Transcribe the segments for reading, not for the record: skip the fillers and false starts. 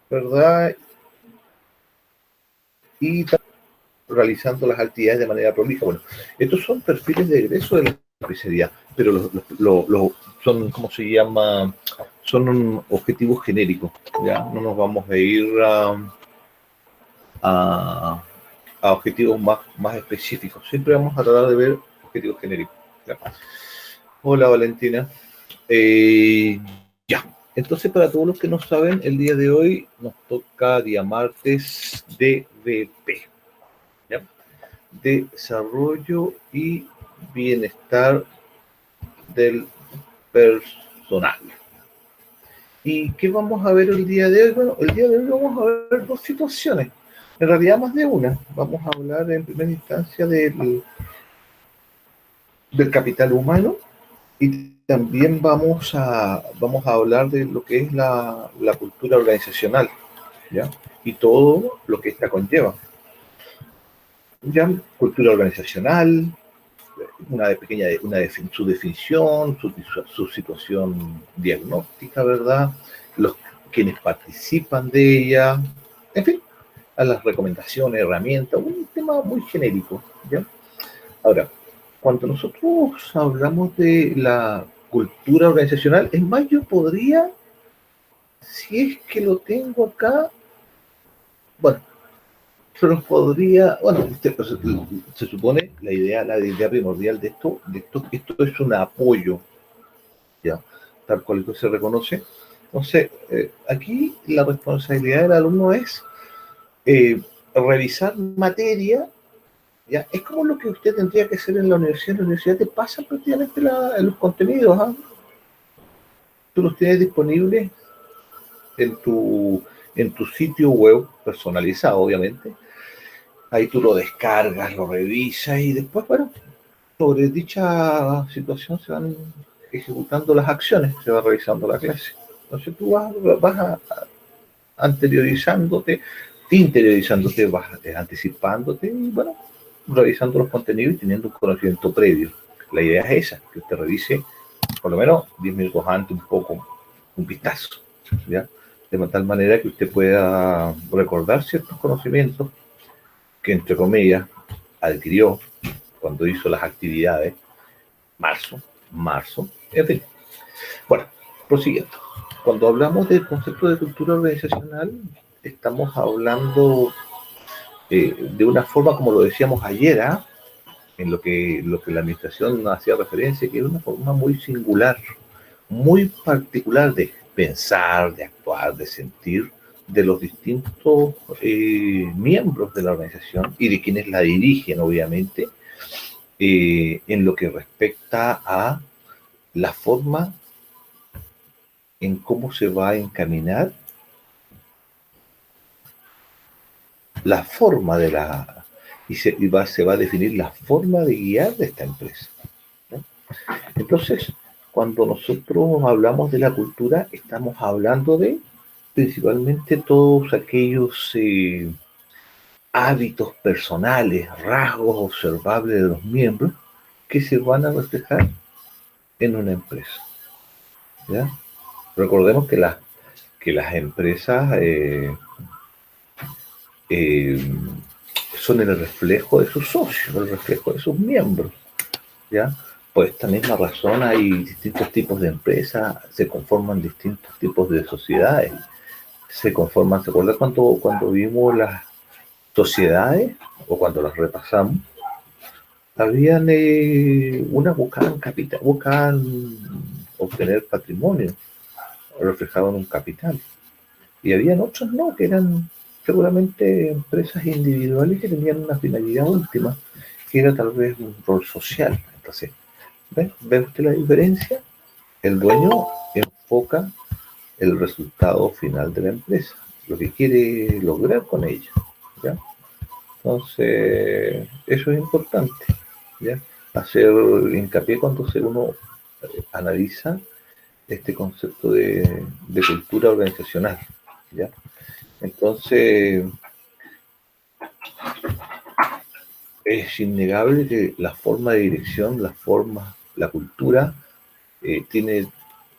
¿verdad? Y realizando las actividades de manera prolija. Bueno, estos son perfiles de egreso de la especialidad, pero son, ¿cómo se llama? Son objetivos genéricos, ¿ya? No nos vamos a ir a, a objetivos más específicos. Siempre vamos a tratar de ver objetivos genéricos. ¿Ya? Hola, Valentina. Eh, ya. Entonces, para todos los que no saben, el día de hoy nos toca día martes DBP. ¿Ya? Desarrollo y bienestar del personal. ¿Y qué vamos a ver el día de hoy? Bueno, el día de hoy vamos a ver dos situaciones, en realidad más de una. Vamos a hablar en primera instancia del capital humano y también vamos a hablar de lo que es la cultura organizacional, ¿ya? Y todo lo que esta conlleva. Ya, cultura organizacional, su definición, su situación diagnóstica, ¿verdad? Los quienes participan de ella, en fin, a las recomendaciones, herramientas, un tema muy genérico, ¿ya? Ahora, cuando nosotros hablamos de la cultura organizacional, es más, yo podría, si es que lo tengo acá, bueno, se nos podría, bueno, se supone la idea primordial esto es un apoyo, ya, tal cual esto se reconoce. Entonces, aquí la responsabilidad del alumno es revisar materia, ya, es como lo que usted tendría que hacer en la universidad. En la universidad te pasan prácticamente los contenidos, ¿ah? Tú los tienes disponibles en en tu sitio web personalizado, obviamente. Ahí tú lo descargas, lo revisas y después, bueno, sobre dicha situación se van ejecutando las acciones, se va revisando la clase. Entonces tú vas interiorizándote, vas anticipándote y, bueno, revisando los contenidos y teniendo un conocimiento previo. La idea es esa, que usted revise por lo menos 10 minutos antes un poco, un vistazo, ¿ya? De tal manera que usted pueda recordar ciertos conocimientos que, entre comillas, adquirió cuando hizo las actividades, marzo, en fin. Bueno, prosiguiendo. Cuando hablamos del concepto de cultura organizacional, estamos hablando de una forma, como lo decíamos ayer, en lo que la administración hacía referencia, que es una forma muy singular, muy particular de pensar, de actuar, de sentir de los distintos miembros de la organización y de quienes la dirigen, obviamente, en lo que respecta a la forma en cómo se va a encaminar la forma de la se va a definir la forma de guiar de esta empresa, ¿no? Entonces, cuando nosotros hablamos de la cultura, estamos hablando de principalmente todos aquellos hábitos personales, rasgos observables de los miembros que se van a reflejar en una empresa, ¿ya? Recordemos que las empresas eh, son el reflejo de sus socios, el reflejo de sus miembros, ¿ya? Por esta misma razón hay distintos tipos de empresas, se conforman distintos tipos de sociedades, ¿se acuerda cuando vimos las sociedades o cuando las repasamos? Habían unas buscaban capital, buscaban obtener patrimonio reflejado en un capital. Y habían otras no, que eran seguramente empresas individuales que tenían una finalidad última, que era tal vez un rol social. Entonces, ¿ve usted la diferencia? El dueño enfoca el resultado final de la empresa, lo que quiere lograr con ella, ¿ya? Entonces, eso es importante, ¿ya? Hacer hincapié cuando uno analiza este concepto de cultura organizacional, ¿ya? Entonces, es innegable que la forma de dirección, la cultura, tiene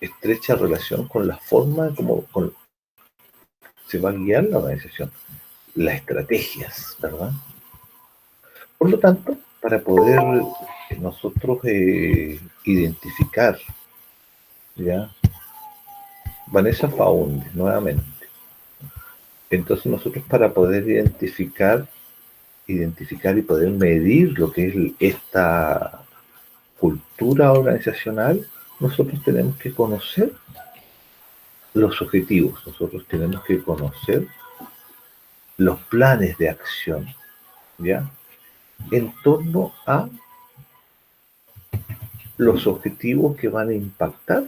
estrecha relación con la forma se va a guiar la organización, las estrategias, ¿verdad? Por lo tanto, para poder nosotros identificar, ¿ya? Vanessa Faunde, nuevamente. Entonces nosotros para poder identificar y poder medir lo que es esta cultura organizacional, nosotros tenemos que conocer los objetivos, nosotros tenemos que conocer los planes de acción, ¿ya? En torno a los objetivos que van a impactar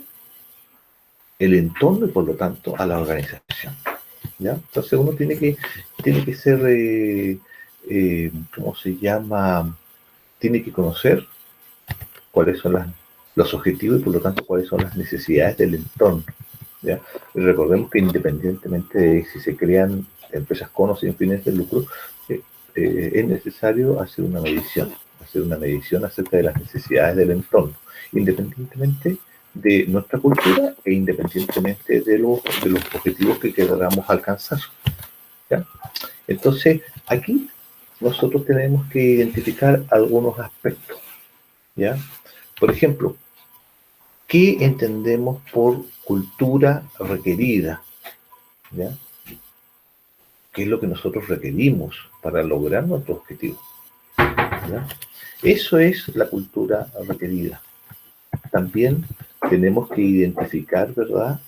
el entorno y por lo tanto a la organización, ¿ya? Entonces uno tiene que ser, ¿cómo se llama? Tiene que conocer cuáles son los objetivos y por lo tanto cuáles son las necesidades del entorno, ¿ya? Y recordemos que independientemente de si se crean empresas con o sin fines de lucro, es necesario hacer una medición acerca de las necesidades del entorno, independientemente de nuestra cultura e independientemente de los objetivos que queramos alcanzar, ¿ya? Entonces, aquí nosotros tenemos que identificar algunos aspectos, ¿ya? Por ejemplo, ¿qué entendemos por cultura requerida? ¿Ya? ¿Qué es lo que nosotros requerimos para lograr nuestro objetivo? ¿Ya? Eso es la cultura requerida. También tenemos que identificar, ¿verdad?,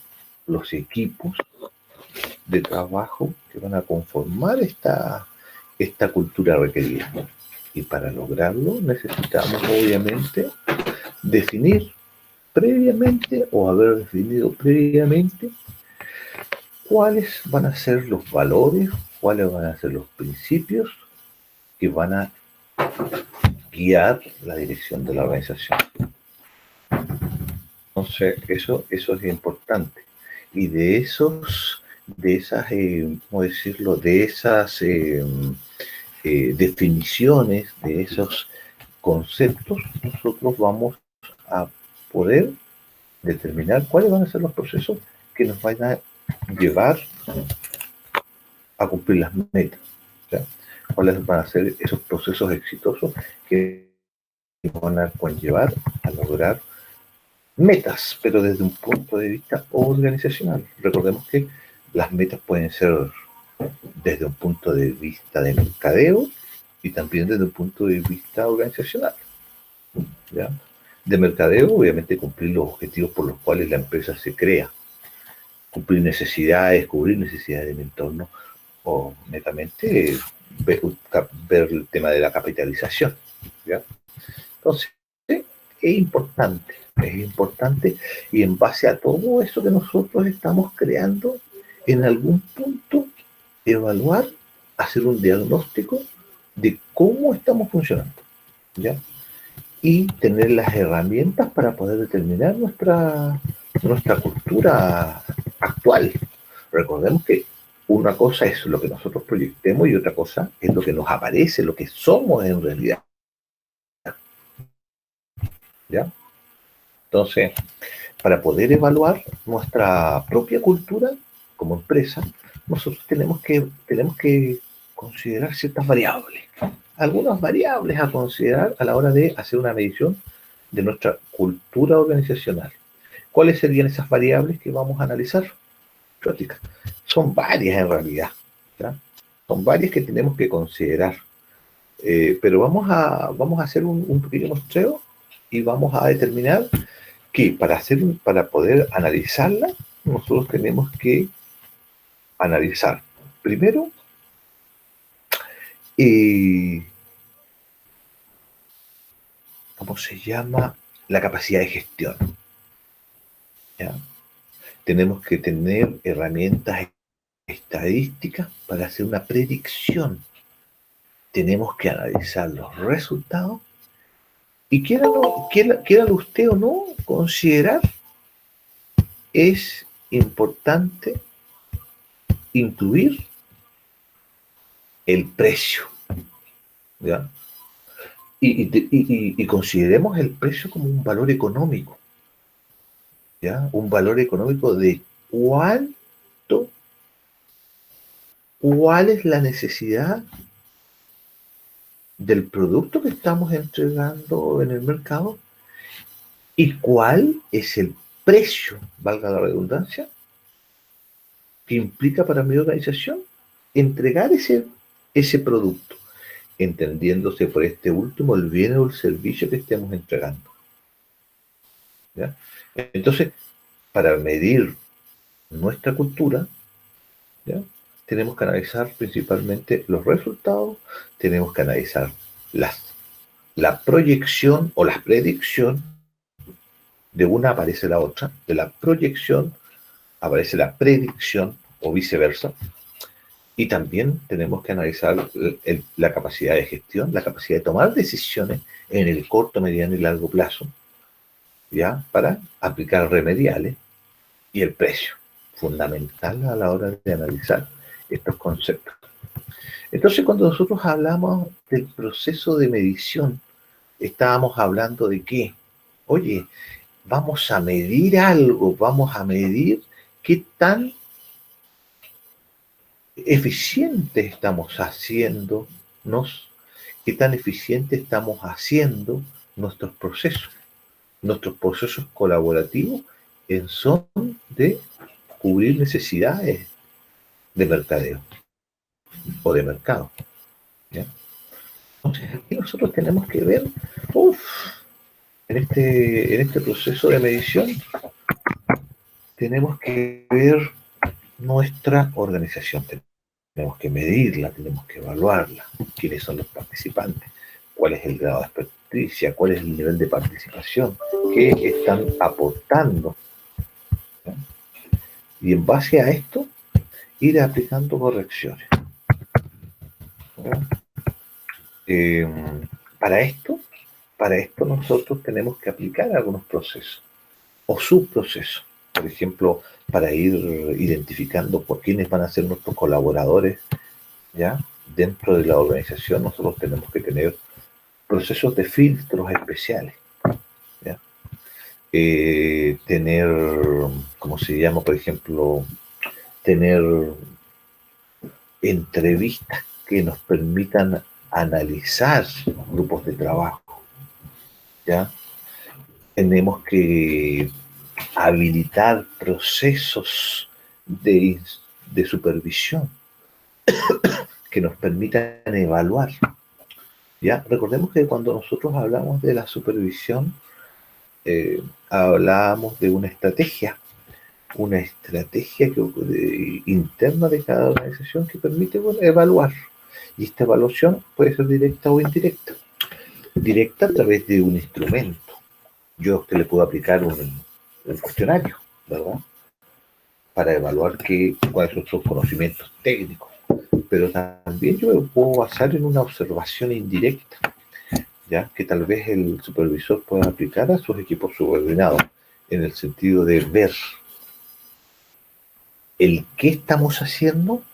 los equipos de trabajo que van a conformar esta cultura requerida. Y para lograrlo necesitamos, obviamente, definir previamente o haber definido previamente cuáles van a ser los valores, cuáles van a ser los principios que van a guiar la dirección de la organización. Entonces, eso es importante. Y de esas, ¿cómo decirlo? De esas definiciones, de esos conceptos, nosotros vamos a poder determinar cuáles van a ser los procesos que nos van a llevar a cumplir las metas. ¿Ya? ¿Cuáles van a ser esos procesos exitosos que van a conllevar a lograr metas, pero desde un punto de vista organizacional? Recordemos que las metas pueden ser desde un punto de vista de mercadeo y también desde un punto de vista organizacional, ¿ya? De mercadeo, obviamente, cumplir los objetivos por los cuales la empresa se crea, cumplir necesidades, cubrir necesidades del entorno, o netamente ver el tema de la capitalización, ¿ya? Entonces, es importante y en base a todo eso que nosotros estamos creando, en algún punto evaluar, hacer un diagnóstico de cómo estamos funcionando, ¿ya? Y tener las herramientas para poder determinar nuestra cultura actual. Recordemos que una cosa es lo que nosotros proyectemos y otra cosa es lo que nos aparece, lo que somos en realidad, ¿ya? Entonces, para poder evaluar nuestra propia cultura como empresa, nosotros tenemos que considerar ciertas variables. Algunas variables a considerar a la hora de hacer una medición de nuestra cultura organizacional. ¿Cuáles serían esas variables que vamos a analizar? Son varias en realidad, ¿ya? Son varias que tenemos que considerar. Pero vamos a hacer un pequeño muestreo y vamos a determinar que para poder analizarla, nosotros tenemos que analizar primero eh, ¿cómo se llama? La capacidad de gestión, ¿ya? Tenemos que tener herramientas estadísticas para hacer una predicción. Tenemos que analizar los resultados y quiera usted o no considerar, es importante incluir el precio, ¿ya? Y consideremos el precio como un valor económico, ¿ya? Un valor económico de cuánto cuál es la necesidad del producto que estamos entregando en el mercado y cuál es el precio, valga la redundancia, que implica para mi organización entregar ese producto, entendiéndose por este último el bien o el servicio que estemos entregando. ¿Ya? Entonces, para medir nuestra cultura, ¿ya? Tenemos que analizar principalmente los resultados, tenemos que analizar la proyección o la predicción, de una aparece la otra, de la proyección aparece la predicción o viceversa, y también tenemos que analizar la capacidad de gestión, la capacidad de tomar decisiones en el corto, mediano y largo plazo, ¿ya? Para aplicar remediales y el precio, fundamental a la hora de analizar estos conceptos. Entonces, cuando nosotros hablamos del proceso de medición, estábamos hablando de que, oye, vamos a medir algo, vamos a medir qué tan eficiente estamos haciéndonos, qué tan eficiente estamos haciendo nuestros procesos colaborativos en son de cubrir necesidades de mercadeo o de mercado. ¿Ya? Entonces, aquí nosotros tenemos que ver, en este proceso de medición, tenemos que ver nuestra organización, tenemos que medirla, tenemos que evaluarla, quiénes son los participantes, cuál es el grado de experticia, cuál es el nivel de participación, qué están aportando. ¿Ya? Y en base a esto, ir aplicando correcciones. Eh, para esto, para esto nosotros tenemos que aplicar algunos procesos o subprocesos. Por ejemplo, para ir identificando por quiénes van a ser nuestros colaboradores, ¿ya? Dentro de la organización nosotros tenemos que tener procesos de filtros especiales, ¿ya? Tener, ¿cómo se llama? Por ejemplo, tener entrevistas que nos permitan analizar grupos de trabajo, ¿ya? Tenemos que habilitar procesos de supervisión que nos permitan evaluar. ¿Ya? Recordemos que cuando nosotros hablamos de la supervisión, hablábamos de una estrategia interna de cada organización que permite, bueno, evaluar. Y esta evaluación puede ser directa o indirecta. Directa a través de un instrumento. Yo a usted le puedo aplicar un cuestionario, ¿verdad? Para evaluar cuáles son sus conocimientos técnicos. Pero también yo me puedo basar en una observación indirecta, ¿ya? Que tal vez el supervisor pueda aplicar a sus equipos subordinados, en el sentido de ver el qué estamos haciendo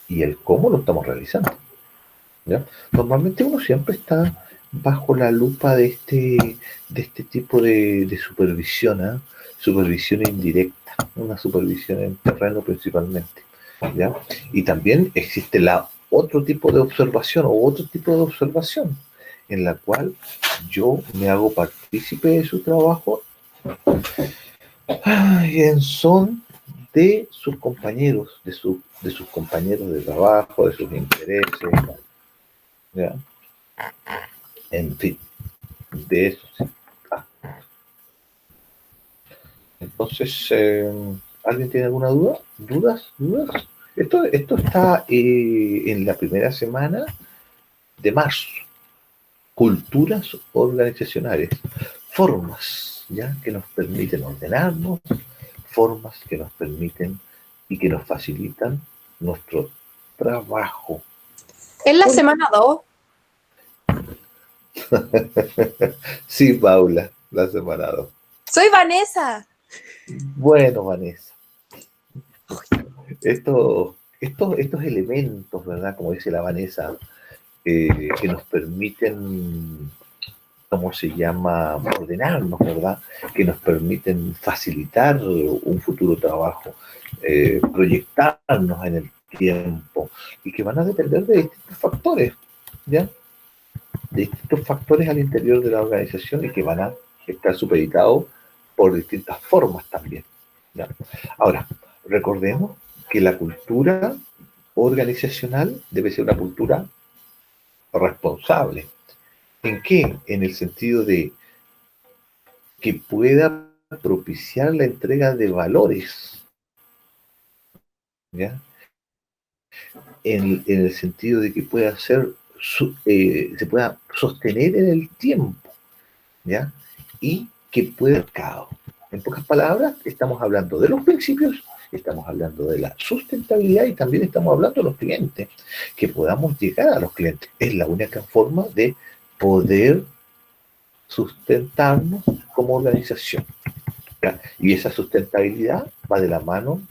y el cómo lo estamos realizando, ¿ya? Normalmente uno siempre está bajo la lupa de este tipo de supervisión, ¿eh? Supervisión indirecta, una supervisión en terreno principalmente, ¿ya? Y también existe otro tipo de observación o otro tipo de observación en la cual yo me hago partícipe de su trabajo y en son de sus compañeros, de sus compañeros de trabajo, de sus intereses, ¿ya? En fin, de eso. Sí. Entonces, ¿alguien tiene alguna duda? ¿Dudas? Esto está en la primera semana de marzo. Culturas organizacionales, formas, ¿ya? Que nos permiten ordenarnos, formas que nos permiten y que nos facilitan nuestro trabajo. ¿Es la semana 2? Sí, Paula, la semana 2. Soy Vanessa. Bueno, Vanessa, estos elementos, ¿verdad? Como dice la Vanessa, que nos permiten, ¿cómo se llama? Ordenarnos, ¿verdad? Que nos permiten facilitar un futuro trabajo, proyectarnos en el tiempo, y que van a depender de distintos factores, ¿ya? De distintos factores al interior de la organización y que van a estar supeditados por distintas formas también, ¿ya? Ahora, recordemos que la cultura organizacional debe ser una cultura responsable. ¿En qué? En el sentido de que pueda propiciar la entrega de valores, ¿ya? En el sentido de que pueda ser, se pueda sostener en el tiempo, ¿ya? Y que pueda mercado. En pocas palabras, estamos hablando de los principios, estamos hablando de la sustentabilidad y también estamos hablando de los clientes, que podamos llegar a los clientes. Es la única forma de poder sustentarnos como organización, ¿ya? Y esa sustentabilidad va de la mano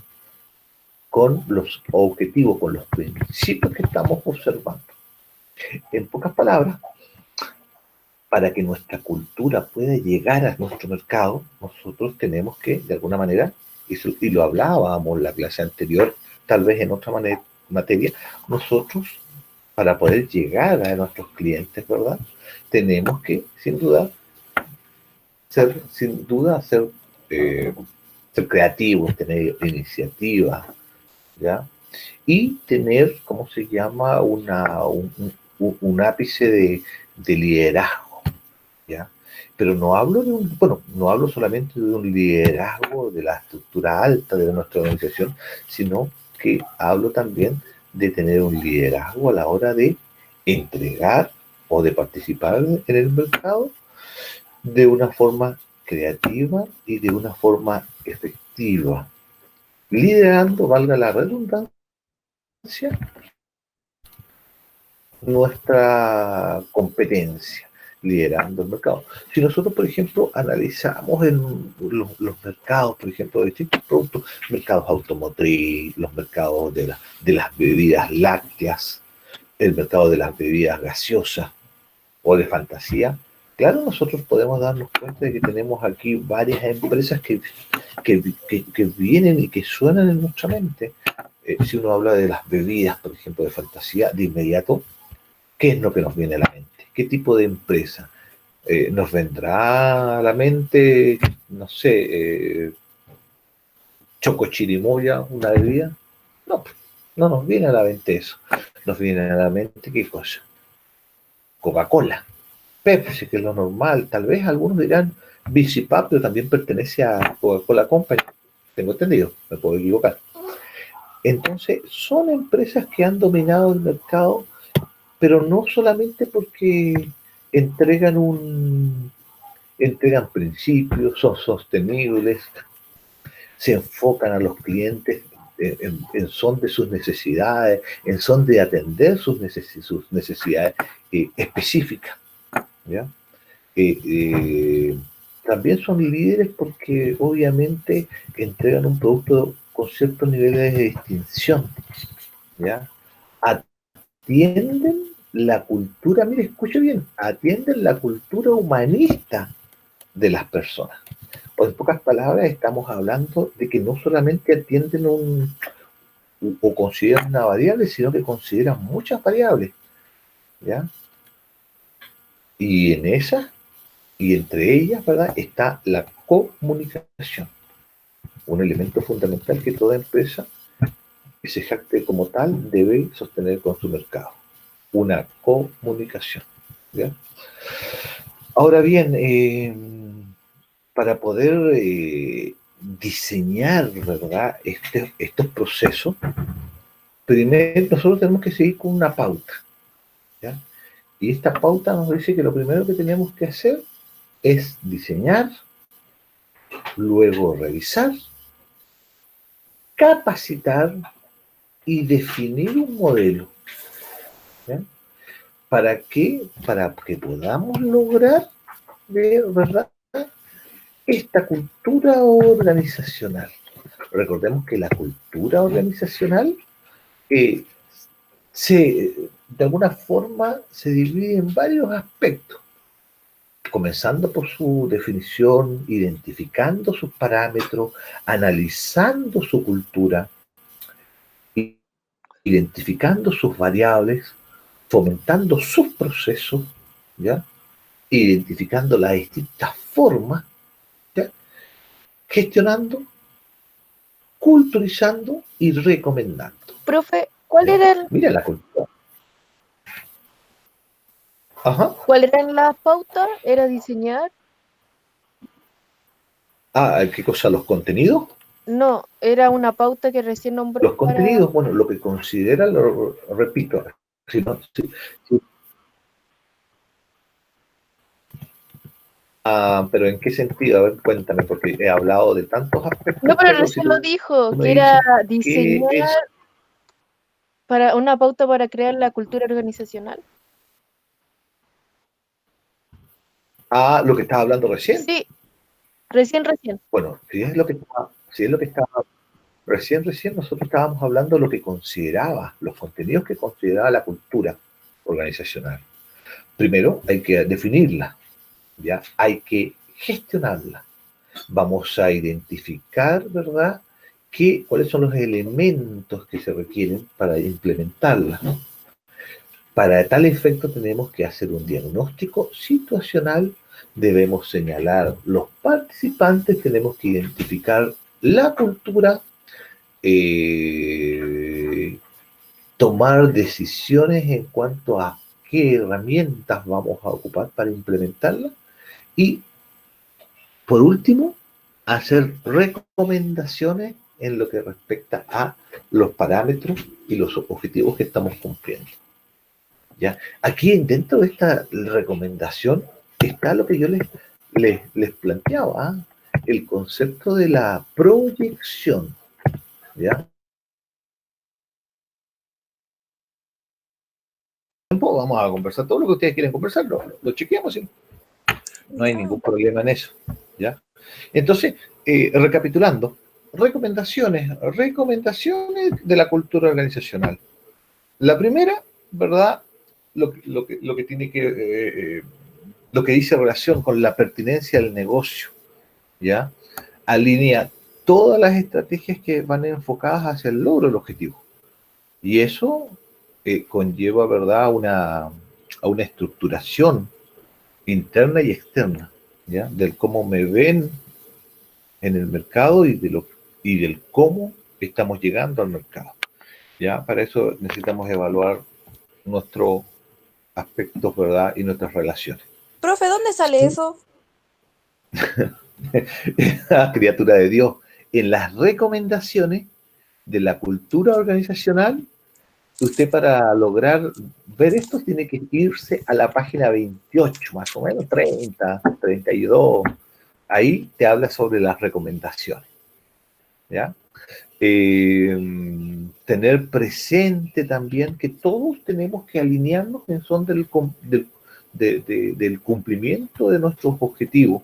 con los objetivos, con los principios que estamos observando. En pocas palabras, para que nuestra cultura pueda llegar a nuestro mercado, nosotros tenemos que, de alguna manera, y lo hablábamos en la clase anterior, tal vez en otra materia, nosotros, para poder llegar a nuestros clientes, ¿verdad? Tenemos que, sin duda, ser ser creativos, tener iniciativas, ¿ya? Y tener, ¿cómo se llama? Un ápice de liderazgo, ¿ya? Pero no hablo no hablo solamente de un liderazgo de la estructura alta de nuestra organización, sino que hablo también de tener un liderazgo a la hora de entregar o de participar en el mercado de una forma creativa y de una forma efectiva, liderando, valga la redundancia, nuestra competencia, liderando el mercado. Si nosotros, por ejemplo, analizamos en los mercados, por ejemplo, de distintos productos, mercados automotriz, los mercados de las bebidas lácteas, el mercado de las bebidas gaseosas o de fantasía, claro, nosotros podemos darnos cuenta de que tenemos aquí varias empresas que vienen y que suenan en nuestra mente. Si uno habla de las bebidas, por ejemplo, de fantasía, de inmediato, ¿qué es lo que nos viene a la mente? ¿Qué tipo de empresa? ¿Nos vendrá a la mente, no sé, Choco Chirimoya, una bebida? No, no nos viene a la mente eso. Nos viene a la mente, ¿qué cosa? Coca-Cola, Pepsi, que es lo normal. Tal vez algunos dirán Vicipap, pero también pertenece a Coca-Cola Company. Tengo entendido, me puedo equivocar. Entonces, son empresas que han dominado el mercado, pero no solamente porque entregan entregan principios, son sostenibles, se enfocan a los clientes en son de sus necesidades, en son de atender sus necesidades específicas, ¿ya? También son líderes porque obviamente entregan un producto con ciertos niveles de distinción, ¿ya? Atienden la cultura, mire, escuche bien, atienden la cultura humanista de las personas. O en pocas palabras, estamos hablando de que no solamente atienden o consideran una variable, sino que consideran muchas variables, ¿ya? Y en esas, y entre ellas, ¿verdad?, está la comunicación, un elemento fundamental que toda empresa que se jacte como tal debe sostener con su mercado, una comunicación, ¿ya? Ahora bien, para poder diseñar, ¿verdad?, estos procesos, primero nosotros tenemos que seguir con una pauta, ¿ya? Y esta pauta nos dice que lo primero que tenemos que hacer es diseñar, luego revisar, capacitar y definir un modelo, ¿ya? ¿Para qué? Para que podamos lograr, ¿verdad?, esta cultura organizacional. Recordemos que la cultura organizacional eh, de alguna forma se divide en varios aspectos, comenzando por su definición, identificando sus parámetros, analizando su cultura identificando sus variables, fomentando sus procesos, ¿ya? Identificando las distintas formas, ¿ya? Gestionando, culturizando y recomendando. Profe, ¿Ya? Mira la cultura. Ajá. ¿Cuál eran las pautas? ¿Era diseñar? ¿Qué cosa? ¿Los contenidos? No, era una pauta que recién nombró. Los contenidos, bueno, lo que considera, lo repito, si no, si. Pero ¿en qué sentido? A ver, cuéntame, porque he hablado de tantos aspectos. No, pero recién lo dijo, que era diseñar para una pauta para crear la cultura organizacional. Lo que estaba hablando recién. Sí, recién. Bueno, si es lo que estaba recién nosotros estábamos hablando de lo que consideraba, los contenidos que consideraba la cultura organizacional. Primero hay que definirla, ¿ya? Hay que gestionarla. Vamos a identificar, ¿verdad?, cuáles son los elementos que se requieren para implementarla, ¿no? Para tal efecto tenemos que hacer un diagnóstico situacional, debemos señalar los participantes, tenemos que identificar la cultura, tomar decisiones en cuanto a qué herramientas vamos a ocupar para implementarla y, por último, hacer recomendaciones en lo que respecta a los parámetros y los objetivos que estamos cumpliendo. ¿Ya? Aquí dentro de esta recomendación está lo que yo les planteaba, el concepto de la proyección, ¿ya? Vamos a conversar todo lo que ustedes quieren conversar, lo chequeamos, ¿sí? No hay ningún problema en eso, ¿ya? Entonces, recapitulando, recomendaciones de la cultura organizacional. La primera, ¿verdad?, lo que tiene que lo que dice relación con la pertinencia del negocio, ¿ya? Alinea todas las estrategias que van enfocadas hacia el logro del objetivo. Y eso conlleva, ¿verdad?, a una estructuración interna y externa, ¿ya?, del cómo me ven en el mercado y del cómo estamos llegando al mercado. ¿Ya? Para eso necesitamos evaluar nuestros aspectos, ¿verdad?, y nuestras relaciones. Profe, ¿dónde sale eso? Criatura de Dios, en las recomendaciones de la cultura organizacional, usted, para lograr ver esto, tiene que irse a la página 28, más o menos 30, 32. Ahí te habla sobre las recomendaciones, ¿ya? Tener presente también que todos tenemos que alinearnos en son del cumplimiento de nuestros objetivos,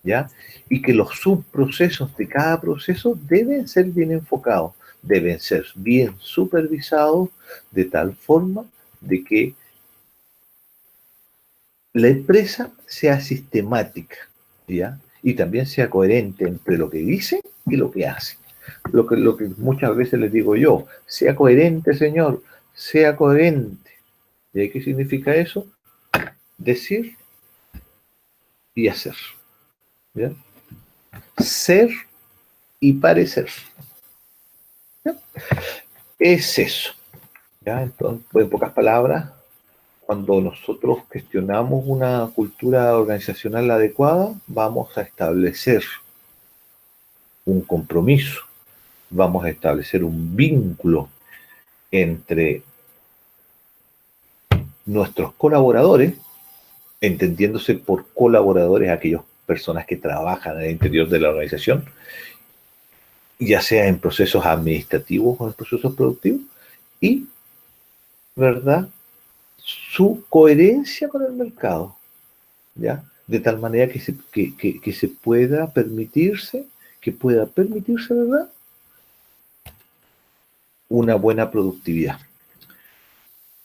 ¿ya? Y que los subprocesos de cada proceso deben ser bien enfocados, deben ser bien supervisados, de tal forma de que la empresa sea sistemática, ¿ya? Y también sea coherente entre lo que dice y lo que hace. Lo que muchas veces les digo yo, sea coherente, señor, sea coherente. ¿Y qué significa eso? Decir y hacer, ¿ya? Ser y parecer, ¿ya? Es eso, ¿ya? Entonces, en pocas palabras, cuando nosotros gestionamos una cultura organizacional adecuada, vamos a establecer un compromiso, vamos a establecer un vínculo entre nuestros colaboradores, entendiéndose por colaboradores aquellas personas que trabajan en el interior de la organización, ya sea en procesos administrativos o en procesos productivos, y, ¿verdad?, su coherencia con el mercado, ¿ya? De tal manera que se pueda permitirse, ¿verdad?, una buena productividad,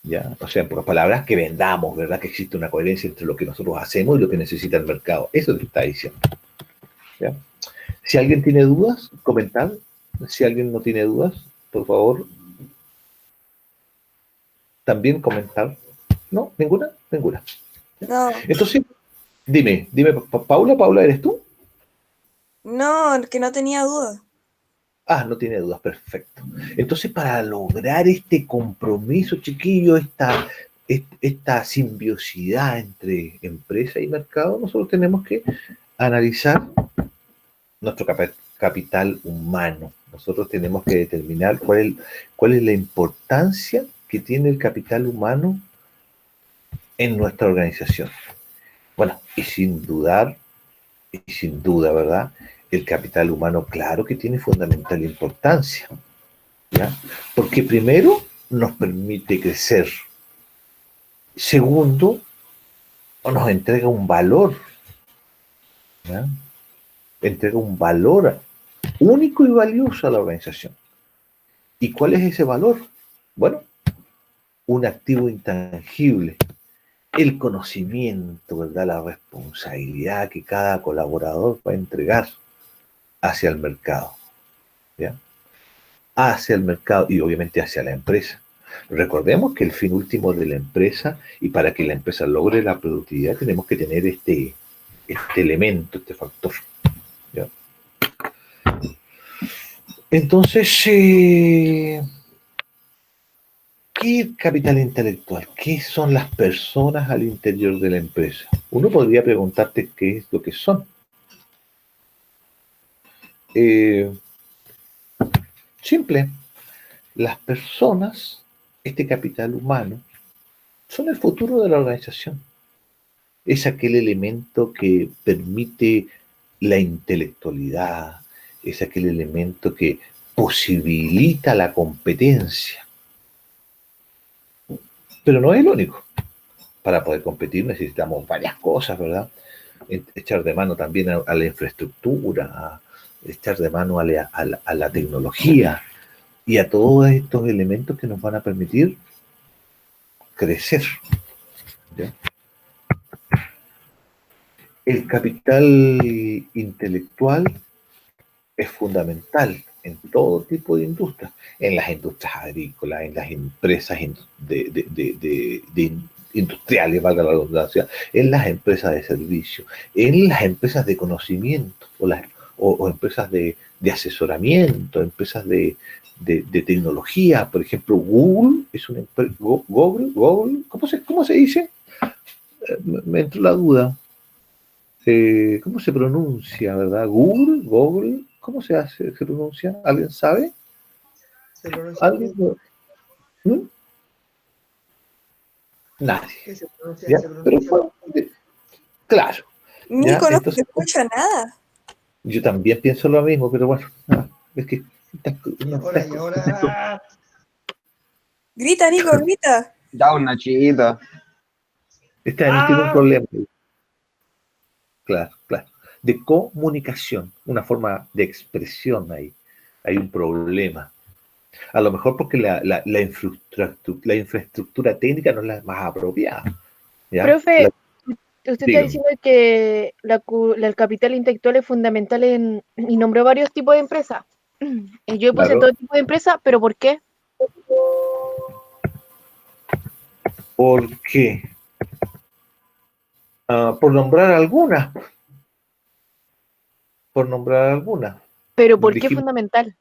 ¿ya? O sea, en pocas palabras, que vendamos, ¿verdad?, que existe una coherencia entre lo que nosotros hacemos y lo que necesita el mercado. Eso te está diciendo, ¿ya? Si alguien tiene dudas, comentar. Si alguien no tiene dudas, por favor, también comentar. ¿No? ¿Ninguna? Ninguna. No. Entonces, dime, Paula, ¿eres tú? No, que no tenía duda. No tiene dudas, perfecto. Entonces, para lograr este compromiso, chiquillo, esta simbiosidad entre empresa y mercado, nosotros tenemos que analizar nuestro capital humano. Nosotros tenemos que determinar cuál es la importancia que tiene el capital humano en nuestra organización. Bueno, y sin duda, ¿verdad? El capital humano, claro que tiene fundamental importancia, ¿ya? Porque primero nos permite crecer. Segundo, nos entrega un valor, ¿ya? Entrega un valor único y valioso a la organización. ¿Y cuál es ese valor? Bueno, un activo intangible, el conocimiento, ¿verdad? La responsabilidad que cada colaborador va a entregar hacia el mercado, ¿ya? Hacia el mercado y obviamente hacia la empresa. Recordemos que el fin último de la empresa, y para que la empresa logre la productividad, tenemos que tener este elemento, este factor, ¿ya? Entonces, ¿qué es capital intelectual? ¿Qué son las personas al interior de la empresa? Uno podría preguntarte qué es lo que son. Simple. Las personas, este capital humano, son el futuro de la organización. Es aquel elemento que permite la intelectualidad, es aquel elemento que posibilita la competencia. Pero no es el único. Para poder competir necesitamos varias cosas, ¿verdad? Echar de mano también a la infraestructura, echar de mano a la tecnología y a todos estos elementos que nos van a permitir crecer, ¿ya? El capital intelectual es fundamental en todo tipo de industrias, en las industrias agrícolas, en las empresas industriales, valga la redundancia, en las empresas de servicio, en las empresas de conocimiento o empresas de asesoramiento, empresas de tecnología. Por ejemplo, Google es una empresa. Google, ¿cómo se dice? Me entró la duda. ¿Cómo se pronuncia, verdad? Google, ¿cómo se pronuncia? ¿Alguien sabe? Se pronuncia ¿Alguien? ¿Mm? Nadie. ¿Qué se pronuncia? ¿Ya? Se pronuncia Pero claro. Nico, no Entonces, se escucha nada. yo también pienso lo mismo, pero bueno, es que y ahora. Grita, Nico, grita. Ya, un Nachito. tiene un problema. Claro. De comunicación, una forma de expresión ahí. Hay un problema. A lo mejor porque la infraestructura técnica no es la más apropiada, ¿ya? Profe, usted Dígame. está diciendo que el capital intelectual es fundamental y nombró varios tipos de empresas. Y yo puse Claro. todo tipo de empresas, pero ¿por qué? ¿Por qué? Por nombrar algunas. ¿Pero por qué es fundamental?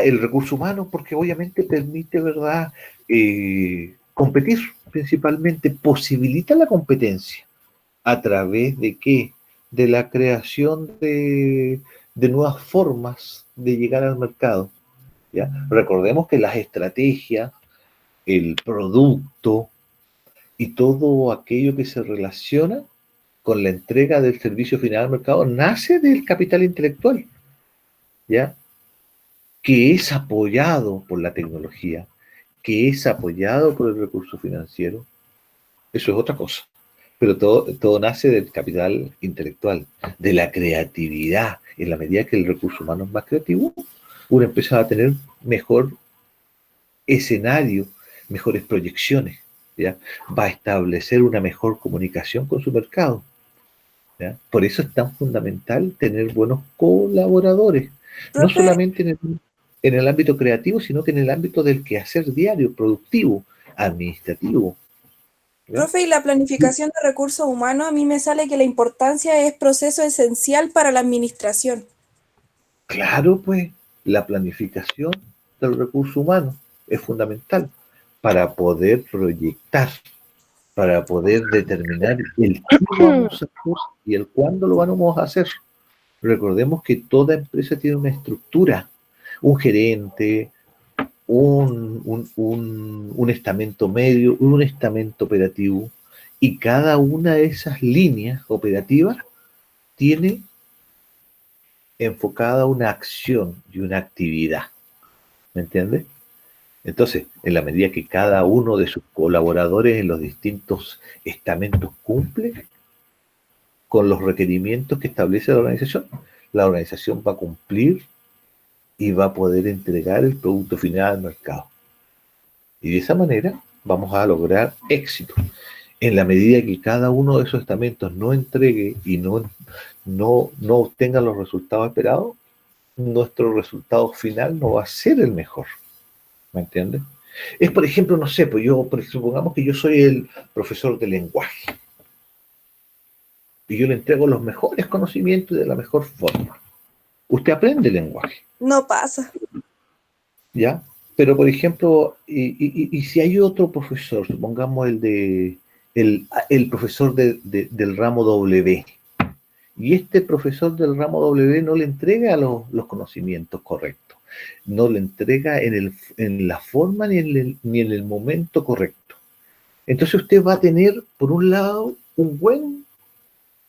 El recurso humano, porque obviamente permite, ¿verdad? Competir, principalmente, posibilita la competencia. ¿A través de qué? De la creación de nuevas formas de llegar al mercado, ¿ya? Recordemos que las estrategias, el producto y todo aquello que se relaciona con la entrega del servicio final al mercado nace del capital intelectual, ¿ya? Que es apoyado por la tecnología, que es apoyado por el recurso financiero. Eso es otra cosa. Pero todo nace del capital intelectual, de la creatividad. En la medida que el recurso humano es más creativo, uno empieza a tener mejor escenario, mejores proyecciones, ¿ya? Va a establecer una mejor comunicación con su mercado, ¿ya? Por eso es tan fundamental tener buenos colaboradores, no Profe, solamente en el ámbito creativo, sino que en el ámbito del quehacer diario, productivo, administrativo. ¿Ya? Profe, y la planificación de recursos humanos, a mí me sale que la importancia es proceso esencial para la administración. Claro, pues, la planificación del recurso humano es fundamental para poder proyectar, para poder determinar el qué vamos a hacer y el cuándo lo vamos a hacer. Recordemos que toda empresa tiene una estructura, un gerente, un estamento medio, un estamento operativo, y cada una de esas líneas operativas tiene enfocada una acción y una actividad. ¿Me entiendes? Entonces, en la medida que cada uno de sus colaboradores en los distintos estamentos cumple con los requerimientos que establece la organización va a cumplir y va a poder entregar el producto final al mercado. Y de esa manera vamos a lograr éxito. En la medida que cada uno de esos estamentos no entregue y no obtenga los resultados esperados, nuestro resultado final no va a ser el mejor. ¿Me entiendes? Es, por ejemplo, no sé, pues supongamos que yo soy el profesor de lenguaje y yo le entrego los mejores conocimientos de la mejor forma. Usted aprende lenguaje. No pasa. ¿Ya? Pero, por ejemplo, y si hay otro profesor, supongamos el profesor del ramo W, y este profesor del ramo W no le entrega los conocimientos correctos, no le entrega en la forma ni en el momento correcto. Entonces usted va a tener, por un lado, un buen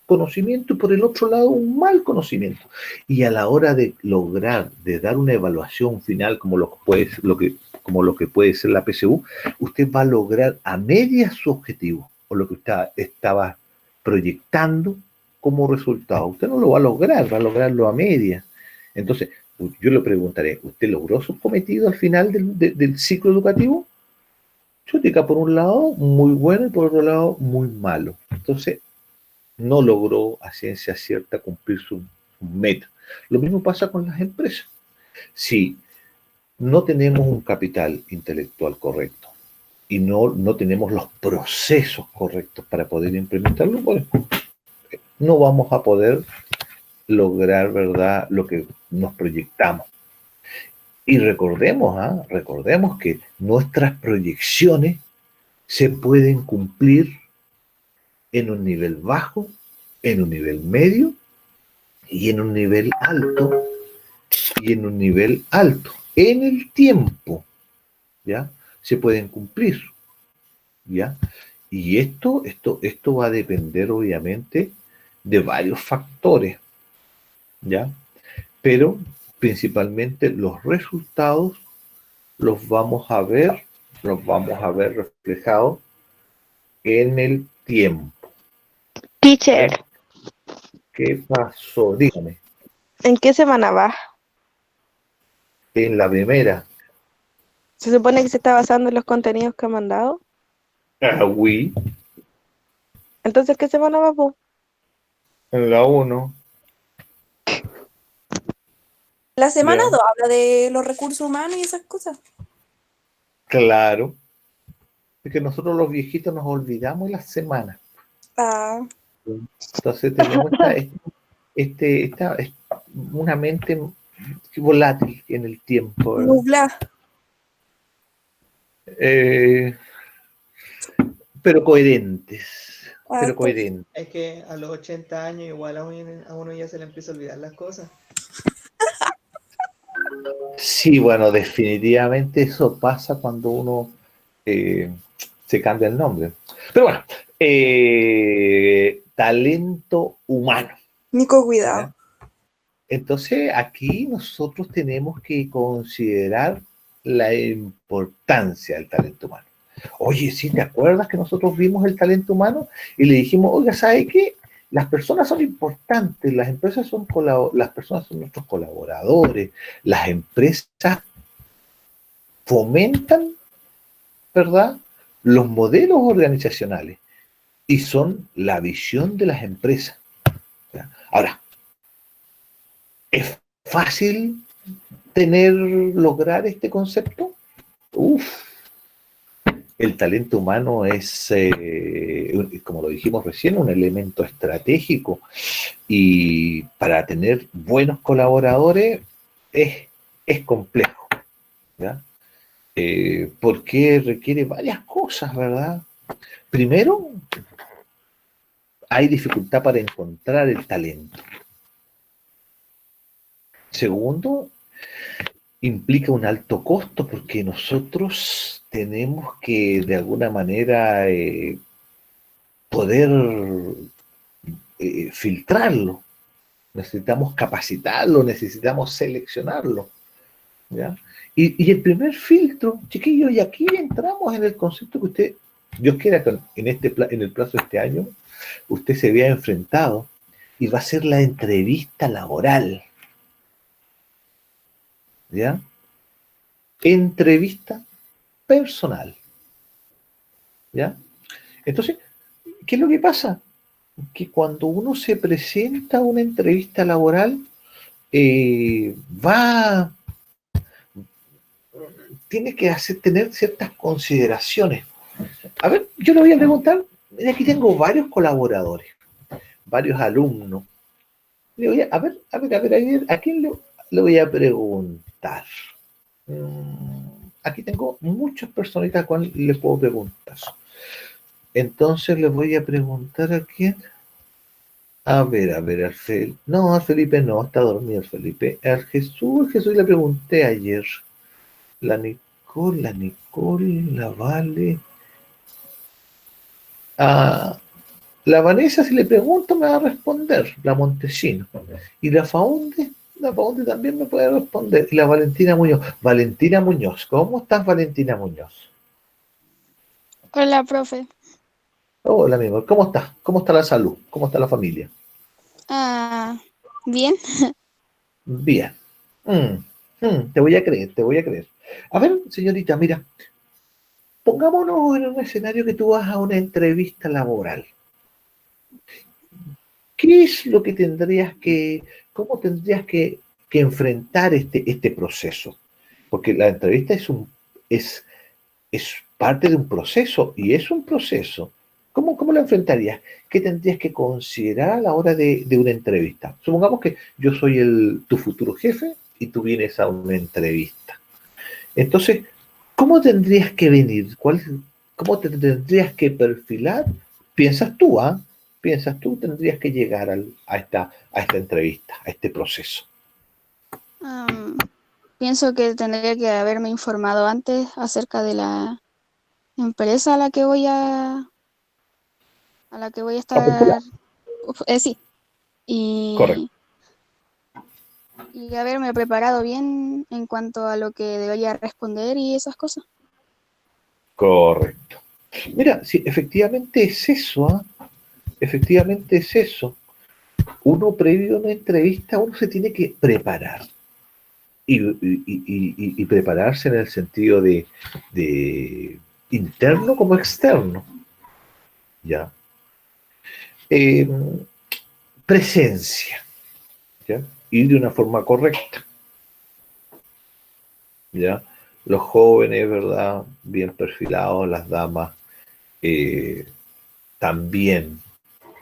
conocimiento y por el otro lado un mal conocimiento. Y a la hora de lograr, de dar una evaluación final como lo que puede ser la PSU, usted va a lograr a medias su objetivo o lo que usted estaba proyectando como resultado. Usted no lo va a lograrlo a medias. Entonces, yo le preguntaré, ¿usted logró su cometido al final del ciclo educativo? Chutica, por un lado, muy bueno y por otro lado, muy malo. Entonces, no logró a ciencia cierta cumplir su meta. Lo mismo pasa con las empresas. Si no tenemos un capital intelectual correcto y no tenemos los procesos correctos para poder implementarlo, bueno, no vamos a poder lograr, ¿verdad?, lo que nos proyectamos. Y recordemos que nuestras proyecciones se pueden cumplir en un nivel bajo, en un nivel medio y en un nivel alto en el tiempo, ¿ya? Se pueden cumplir, ¿ya? Y esto va a depender obviamente de varios factores, ¿ya? Pero principalmente los resultados los vamos a ver reflejados en el tiempo. Teacher, ¿Qué pasó? Dígame. ¿en qué semana va? En la primera. ¿Se supone que se está basando en los contenidos que ha mandado? Oui. Entonces, ¿qué semana va, po? En la 1. La semana Ya. 2 habla de los recursos humanos y esas cosas. Claro. Es que nosotros los viejitos nos olvidamos las semanas. Ah, Entonces tenemos esta una mente volátil en el tiempo, ¿verdad? nubla. Pero coherentes. Ah, Pero pues, coherentes. Es que a los 80 años igual a uno ya se le empieza a olvidar las cosas. Sí, bueno, definitivamente eso pasa cuando uno se cambia el nombre. Pero bueno, talento humano. Nico, cuidado. ¿Ya? Entonces, aquí nosotros tenemos que considerar la importancia del talento humano. Oye, ¿sí te acuerdas que nosotros vimos el talento humano y le dijimos, oiga, ¿sabe qué? Las personas son importantes, las personas son nuestros colaboradores, las empresas fomentan, ¿verdad?, los modelos organizacionales y son la visión de las empresas. ¿Ya? Ahora, ¿es fácil lograr este concepto? el talento humano es, como lo dijimos recién, un elemento estratégico y para tener buenos colaboradores es complejo, ¿ya? Porque requiere varias cosas, ¿verdad? Primero, hay dificultad para encontrar el talento. Segundo, implica un alto costo porque nosotros tenemos que de alguna manera poder filtrarlo. Necesitamos capacitarlo, necesitamos seleccionarlo, ¿ya? Y el primer filtro, chiquillos, y aquí entramos en el concepto que usted, Dios quiera que en el plazo de este año, usted se vea enfrentado y va a ser la entrevista laboral, ¿ya? Entrevista personal, ¿ya? Entonces, ¿qué es lo que pasa? Que cuando uno se presenta a una entrevista laboral, va, tiene que tener ciertas consideraciones. A ver, yo le voy a preguntar, mira, aquí tengo varios colaboradores, varios alumnos. Le voy ¿a quién le voy a preguntar? Aquí tengo muchas personitas a cuales le puedo preguntar. Entonces le voy a preguntar a quién. A ver, al Felipe. No, al Felipe no, está dormido el Felipe. Al Jesús le pregunté ayer. La Nicole, la Vale. A la Vanessa, si le pregunto, me va a responder. La Montesino. Y la Faunde también me puede responder. Y la Valentina Muñoz. Valentina Muñoz, ¿cómo estás, Valentina Muñoz? Hola, profe. Hola, amigo, ¿cómo estás? ¿Cómo está la salud? ¿Cómo está la familia? Ah, bien. Bien. Te voy a creer, te voy a creer. A ver, señorita, mira, pongámonos en un escenario que tú vas a una entrevista laboral. ¿Qué es lo que cómo tendrías que enfrentar este proceso? Porque la entrevista es parte de un proceso y es un proceso. ¿Cómo lo enfrentarías? ¿Qué tendrías que considerar a la hora de una entrevista? Supongamos que yo soy tu futuro jefe y tú vienes a una entrevista. Entonces, ¿cómo tendrías que venir? ¿Cómo te tendrías que perfilar? Piensas tú, ¿ah? Piensas tú, tendrías que llegar a esta entrevista, a este proceso. Pienso que tendría que haberme informado antes acerca de la empresa a la que voy a estar, sí, Correcto. y haberme preparado bien en cuanto a lo que debería responder y esas cosas. Correcto. Mira, sí, efectivamente es eso, ¿ah? Efectivamente es eso. Uno previo a una entrevista, uno se tiene que preparar. Y prepararse en el sentido de interno como externo. ¿Ya? Presencia. ¿Ya? Y de una forma correcta. ¿Ya? Los jóvenes, ¿verdad? Bien perfilados, las damas también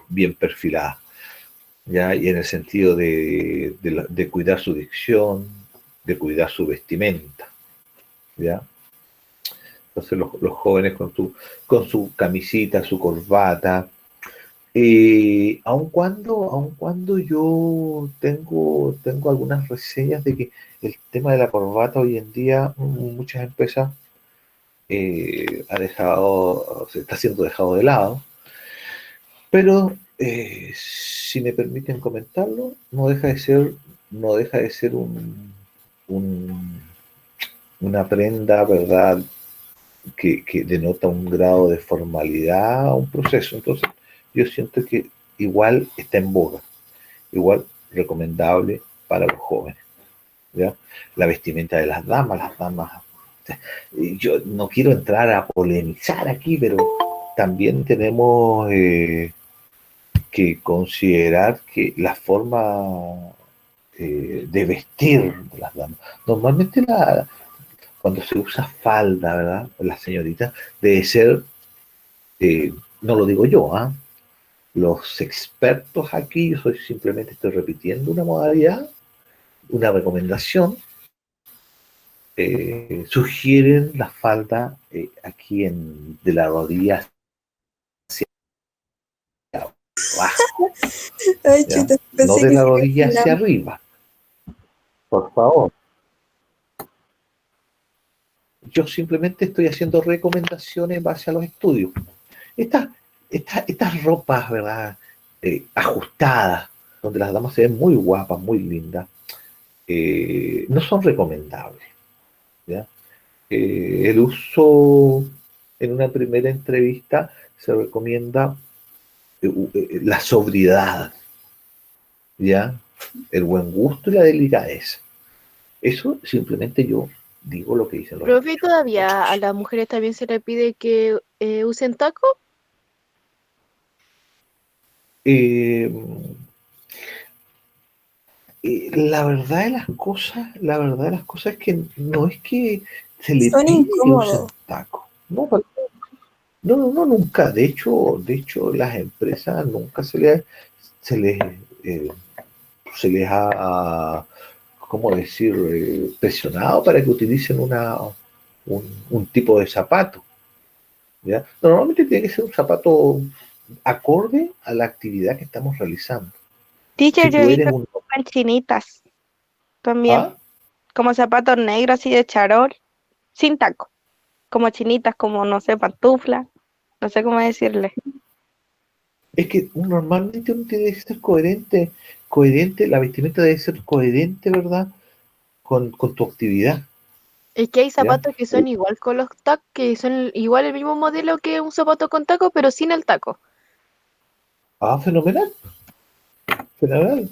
bien perfiladas. ¿Ya? Y en el sentido de cuidar su dicción, de cuidar su vestimenta, ¿ya? Entonces los jóvenes con su camisita, su corbata, aun cuando yo tengo algunas reseñas de que el tema de la corbata hoy en día, muchas empresas se está siendo dejado de lado, pero si me permiten comentarlo, no deja de ser un- una prenda, ¿verdad?, que denota un grado de formalidad a un proceso. Entonces, yo siento que igual está en boga, igual recomendable para los jóvenes, ¿ya? La vestimenta de las damas, yo no quiero entrar a polemizar aquí, pero también tenemos que considerar que la forma de vestir de las damas, normalmente cuando se usa falda, ¿verdad? La señorita, debe ser, no lo digo yo, ¿ah? Los expertos aquí, yo simplemente estoy repitiendo una modalidad, una recomendación, sugieren la falda aquí de la rodilla hacia abajo, Ay, ¿ya? chuta, No pensé de que la se rodilla hacia imaginaba. arriba, por favor. Yo simplemente estoy haciendo recomendaciones en base a los estudios. Estas, estas ropas, ¿verdad? Ajustadas, donde las damas se ven muy guapas, muy lindas, no son recomendables, ¿ya? El uso en una primera entrevista se recomienda la sobriedad, ¿ya? El buen gusto y la delicadeza. Eso simplemente yo digo lo que dicen los Profe, ¿y hechos. todavía a las mujeres también se le pide que usen taco? Eh, la verdad de las cosas es que no es que se le Son pide que usen incómodos. tacos. No, no, no, no, nunca. De hecho, las empresas nunca se les, eh, se les ha, ¿cómo decir?, presionado para que utilicen un tipo de zapato, ¿ya? Normalmente tiene que ser un zapato acorde a la actividad que estamos realizando. Teacher, Si yo he tú eres visto un... que ocupan chinitas también, ¿Ah? como zapatos negros así de charol, sin taco, como chinitas, como no sé, pantufla, no sé cómo decirle. Es que normalmente uno tiene que ser coherente, la vestimenta debe ser coherente, ¿verdad? Con tu actividad, Es que hay ¿ya? zapatos que son igual con los tacos, que son igual el mismo modelo que un zapato con taco, pero sin el taco. Fenomenal, fenomenal,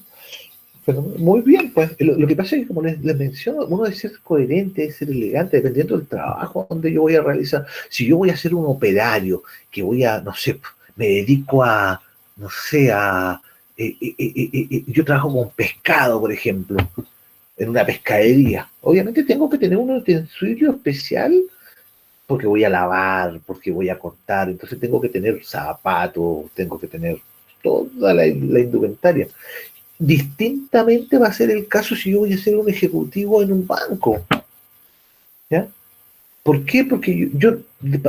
fenomenal. Muy bien, pues lo que pasa es que, como les menciono, uno debe ser coherente, debe ser elegante, dependiendo del trabajo donde yo voy a realizar. Si yo voy a ser un operario, que voy a, no sé, me dedico a, no sé, yo trabajo con pescado, por ejemplo, en una pescadería. Obviamente tengo que tener un utensilio especial porque voy a lavar, porque voy a cortar, entonces tengo que tener zapatos, tengo que tener toda la indumentaria. Distintamente va a ser el caso si yo voy a ser un ejecutivo en un banco, ¿ya? ¿Por qué? Porque yo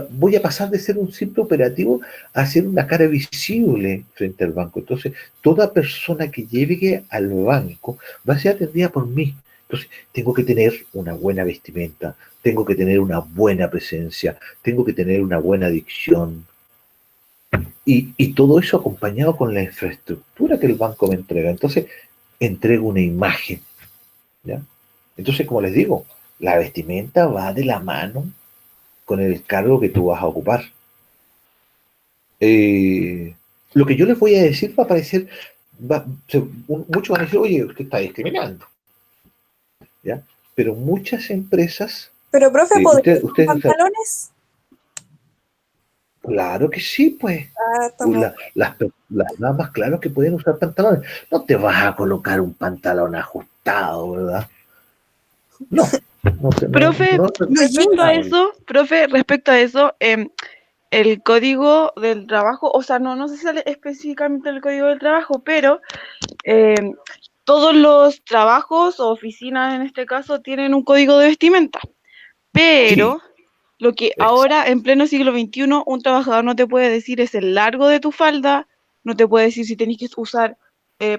voy a pasar de ser un simple operativo a ser una cara visible frente al banco. Entonces, toda persona que llegue al banco va a ser atendida por mí. Entonces, tengo que tener una buena vestimenta, tengo que tener una buena presencia, tengo que tener una buena dicción. Y todo eso acompañado con la infraestructura que el banco me entrega. Entonces, entrego una imagen, ¿ya? Entonces, como les digo, la vestimenta va de la mano con el cargo que tú vas a ocupar. Eh, lo que yo les voy a decir va a parecer, muchos van a decir, oye, usted está discriminando, ¿ya? Pero muchas empresas, Pero, profe, ¿podría ir con ustedes, pantalones? claro que sí, pues. Ah, estamos. Las damas, claro que pueden usar pantalones. No te vas a colocar un pantalón ajustado, ¿verdad? No, Profe, no es Los recomendable. respecto a eso, el código del trabajo, o sea, no sé si sale específicamente el código del trabajo, pero eh, todos los trabajos o oficinas en este caso tienen un código de vestimenta, Sí, pero lo que exacto. ahora en pleno siglo XXI un trabajador no te puede decir es el largo de tu falda, no te puede decir si tenés que usar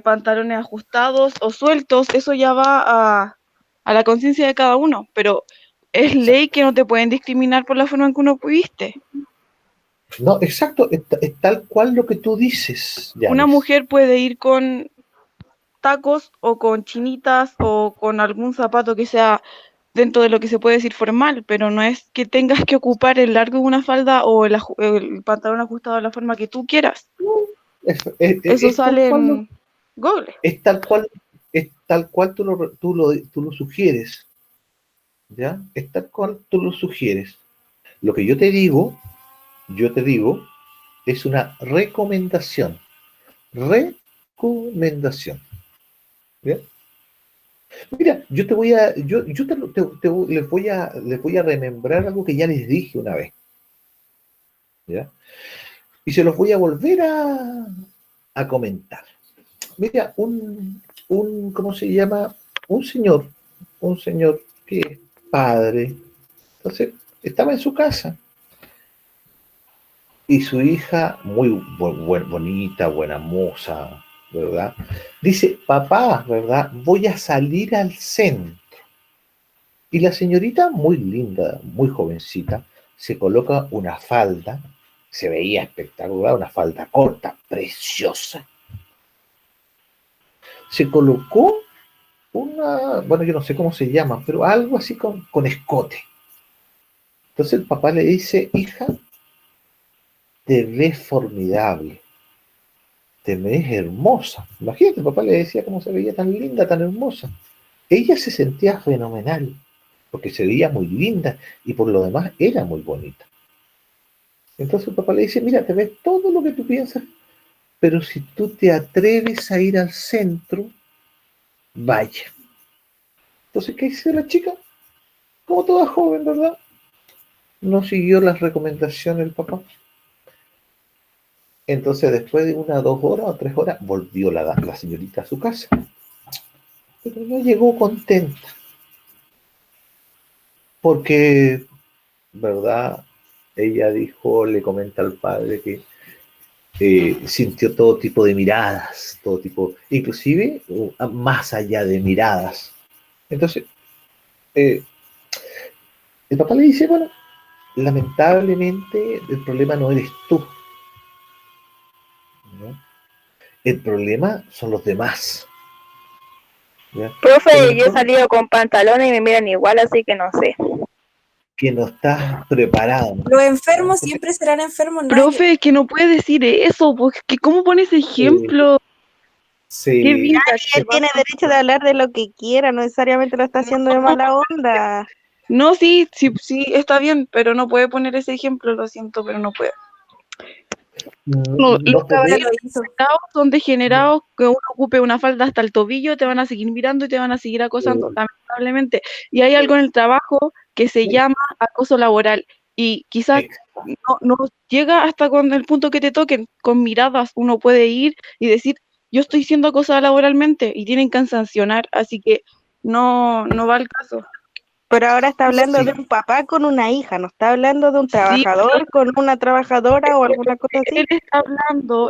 pantalones ajustados o sueltos, eso ya va a la conciencia de cada uno, pero es ley que no te pueden discriminar por la forma en que uno viste. No, exacto, es tal cual lo que tú dices, Una Yanis. mujer puede ir con tacos o con chinitas o con algún zapato que sea dentro de lo que se puede decir formal, pero no es que tengas que ocupar el largo de una falda o el pantalón ajustado de la forma que tú quieras. Eso Es tal sale cual en Google. es tal cual, es tal cual tú lo sugieres, ¿ya? Es tal cual tú lo sugieres. Lo que yo te digo, es una recomendación. Recomendación. ¿Bien? Mira, yo les voy a remembrar algo que ya les dije una vez, ¿ya? Y se los voy a volver a comentar. Mira, ¿cómo se llama? Un señor que es padre. Entonces, estaba en su casa y su hija, muy bonita, buena moza, ¿verdad? Dice, papá, ¿verdad? Voy a salir al centro. Y la señorita, muy linda, muy jovencita, se coloca una falda, se veía espectacular, una falda corta, preciosa. Se colocó bueno, yo no sé cómo se llama, pero algo así con escote. Entonces el papá le dice, hija, te ves formidable, te ves hermosa. Imagínate, el papá le decía cómo se veía tan linda, tan hermosa. Ella se sentía fenomenal, porque se veía muy linda y por lo demás era muy bonita. Entonces el papá le dice, mira, te ves todo lo que tú piensas, pero si tú te atreves a ir al centro, vaya. Entonces, ¿qué hizo la chica? Como toda joven, ¿verdad? No siguió las recomendaciones del papá. Entonces, después de 1, 2 horas o 3 horas, volvió la señorita a su casa. Pero no llegó contenta. Porque, ¿verdad? Ella dijo, le comenta al padre que sintió todo tipo de miradas, todo tipo, inclusive más allá de miradas. Entonces, el papá le dice, bueno, lamentablemente el problema no eres tú, ¿no? El problema son los demás, ¿ya? Profe, yo he salido con pantalones y me miran igual, así que no sé. Que no estás preparado. Los enfermos siempre serán enfermos. Profe, es que no puede decir eso, porque ¿cómo pones ejemplo? Sí. Qué vintage, Él tiene derecho de hablar de lo que quiera, no necesariamente lo está haciendo de mala onda. No, sí, está bien, pero no puede poner ese ejemplo, lo siento, pero no puede. No Los podés, caballeros son degenerados, que uno ocupe una falda hasta el tobillo, te van a seguir mirando y te van a seguir acosando, lamentablemente. Y hay algo en el trabajo que se llama acoso laboral, y quizás no llega hasta con el punto que te toquen, con miradas uno puede ir y decir, yo estoy siendo acosada laboralmente, y tienen que sancionar, así que no va al caso. Pero ahora está hablando de un papá con una hija, no está hablando de un trabajador con una trabajadora o alguna cosa así. Él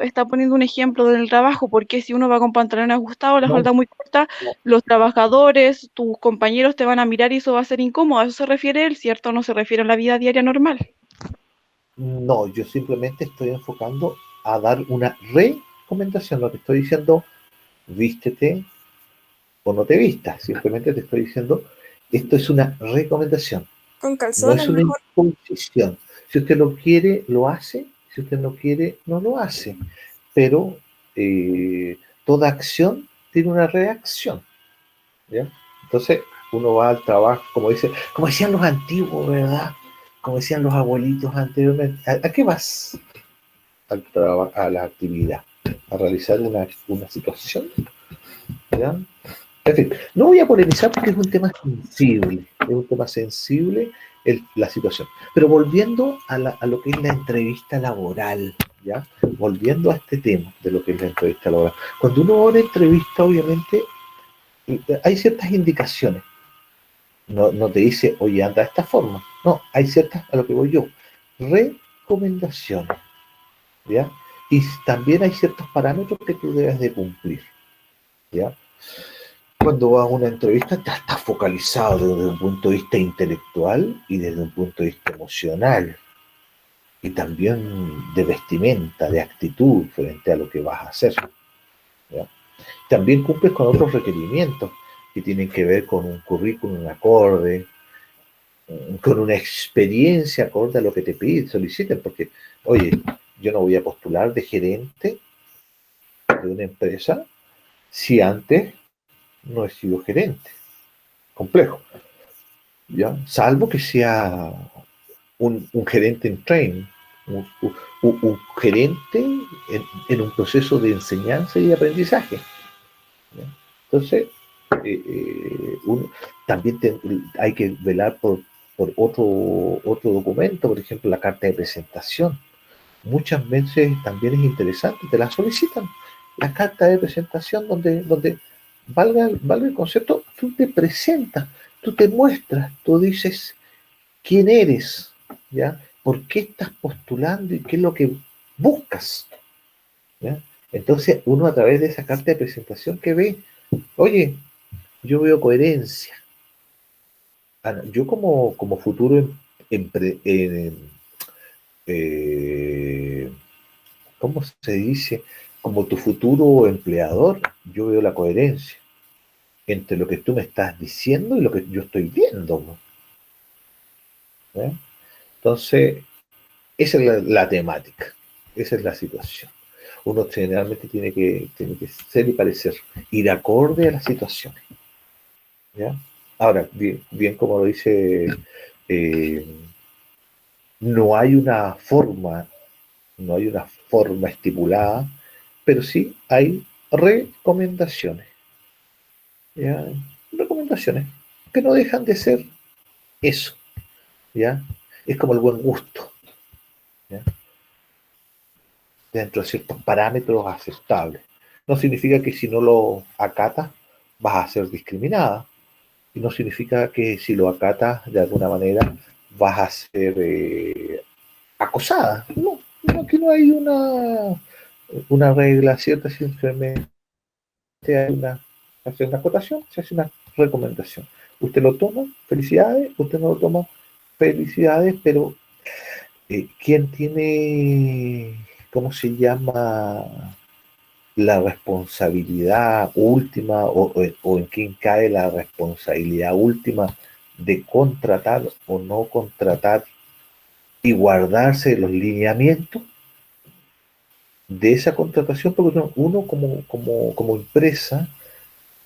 está poniendo un ejemplo del trabajo, porque si uno va con pantalones ajustados, la falda muy corta, los trabajadores, tus compañeros te van a mirar y eso va a ser incómodo. ¿A eso se refiere él, cierto? No se refiere a la vida diaria normal. No, yo simplemente estoy enfocando a dar una recomendación. No te estoy diciendo vístete o no te vistas. Simplemente te estoy diciendo esto es una recomendación. Con No calzones es una mejor. imposición. Si usted lo quiere, lo hace. Si usted no quiere, no lo hace. Pero toda acción tiene una reacción, ¿ya? Entonces, uno va al trabajo, como decían los antiguos, ¿verdad? Como decían los abuelitos anteriormente. ¿A qué vas? A la actividad, a realizar una situación, ¿ya? En fin, no voy a polemizar porque es un tema sensible la situación. Pero volviendo a lo que es la entrevista laboral, ¿ya? Volviendo a este tema de lo que es la entrevista laboral. Cuando uno va a una entrevista, obviamente, hay ciertas indicaciones. No te dice, oye, anda de esta forma. No, hay ciertas, a lo que voy yo, recomendaciones, ¿ya? Y también hay ciertos parámetros que tú debes de cumplir, ¿ya? Cuando vas a una entrevista estás focalizado desde un punto de vista intelectual y desde un punto de vista emocional y también de vestimenta, de actitud frente a lo que vas a hacer, ¿ya? También cumples con otros requerimientos que tienen que ver con un currículum acorde, con una experiencia acorde a lo que te piden, soliciten, porque, oye, yo no voy a postular de gerente de una empresa si antes no he sido gerente. Complejo, ¿ya? Salvo que sea un gerente en training, un gerente en un proceso de enseñanza y aprendizaje, ¿ya? Entonces, También hay que velar por otro documento, por ejemplo, la carta de presentación. Muchas veces también es interesante, te la solicitan. La carta de presentación donde valga el concepto, tú te presentas, tú te muestras, tú dices quién eres, ¿ya? ¿Por qué estás postulando y qué es lo que buscas? ¿Ya? Entonces, uno a través de esa carta de presentación que ve, oye, yo veo coherencia. Yo como futuro eh, ¿cómo se dice? Como tu futuro empleador, yo veo la coherencia entre lo que tú me estás diciendo y lo que yo estoy viendo, ¿no? ¿Eh? Entonces, esa es la temática, esa es la situación. Uno generalmente tiene que ser y parecer, ir acorde a las situaciones. ¿Ya? Ahora, bien como lo dice, eh, no hay una forma, no hay una forma estipulada, pero sí hay recomendaciones. ¿Ya? Recomendaciones que no dejan de ser eso. ¿Ya? Es como el buen gusto. ¿Ya? Dentro de ciertos parámetros aceptables. No significa que si no lo acatas vas a ser discriminada. Y no significa que si lo acatas de alguna manera vas a ser acosada. No, aquí no hay una regla cierta, simplemente hace una acotación, se hace una recomendación. Usted lo toma, felicidades, usted no lo toma, felicidades, pero ¿quién tiene, cómo se llama, la responsabilidad última o en quién cae la responsabilidad última de contratar o no contratar y guardarse los lineamientos de esa contratación? Porque uno como empresa,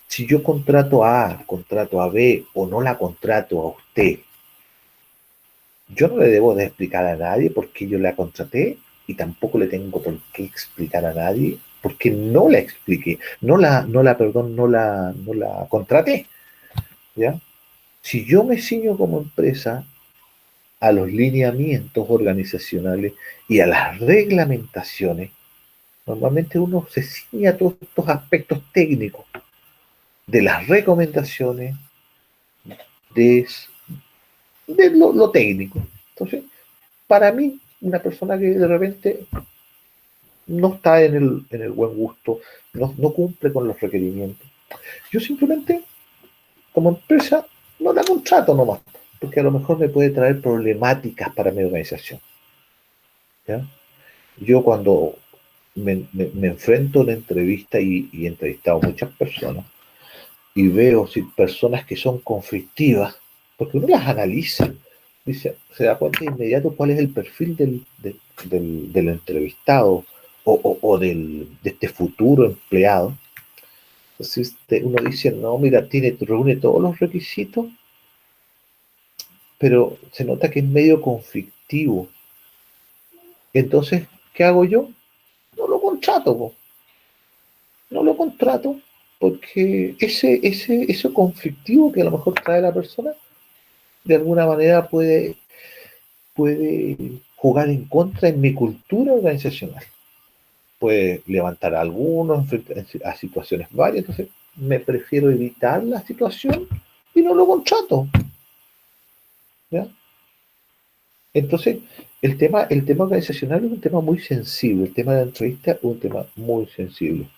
si yo contrato a contrato a B o no la contrato a usted, yo no le debo de explicar a nadie por qué yo la contraté y tampoco le tengo por qué explicar a nadie porque no la expliqué, perdón, no la contraté, ¿ya? Si yo me ciño como empresa a los lineamientos organizacionales y a las reglamentaciones, normalmente uno se ciña a todos estos aspectos técnicos de las recomendaciones, de, de lo técnico. Entonces, para mí, una persona que de repente no está en el buen gusto, no cumple con los requerimientos, yo simplemente, como empresa, no la contrato nomás, porque a lo mejor me puede traer problemáticas para mi organización. ¿Ya? Yo cuando me enfrento a una entrevista y he entrevistado a muchas personas y veo si personas que son conflictivas, porque uno las analiza, se da cuenta de inmediato cuál es el perfil del entrevistado de este futuro empleado. Entonces uno dice, no, mira, reúne todos los requisitos, pero se nota que es medio conflictivo. Entonces, ¿qué hago yo? No lo contrato, po. No lo contrato porque ese conflictivo que a lo mejor trae la persona, de alguna manera puede jugar en contra en mi cultura organizacional. Puede levantar a algunos a situaciones varias, entonces me prefiero evitar la situación y no lo contrato. ¿Ya? Entonces, el tema organizacional es un tema muy sensible, el tema de la entrevista es un tema muy sensible.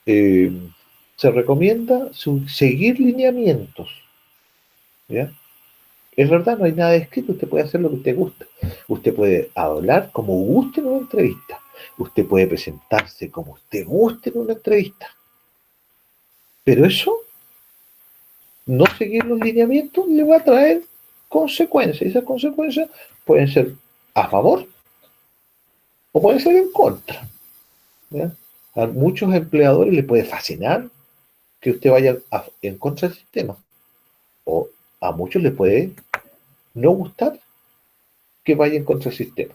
Se recomienda seguir lineamientos. ¿Ya? Es verdad, no hay nada escrito, usted puede hacer lo que usted guste. Usted puede hablar como guste en una entrevista. Usted puede presentarse como usted guste en una entrevista. Pero eso, no seguir los lineamientos, le va a traer consecuencias. Y esas consecuencias pueden ser a favor o pueden ser en contra. ¿Ya? A muchos empleadores les puede fascinar que usted vaya en contra del sistema. O a muchos les puede no gustar que vaya en contra del sistema.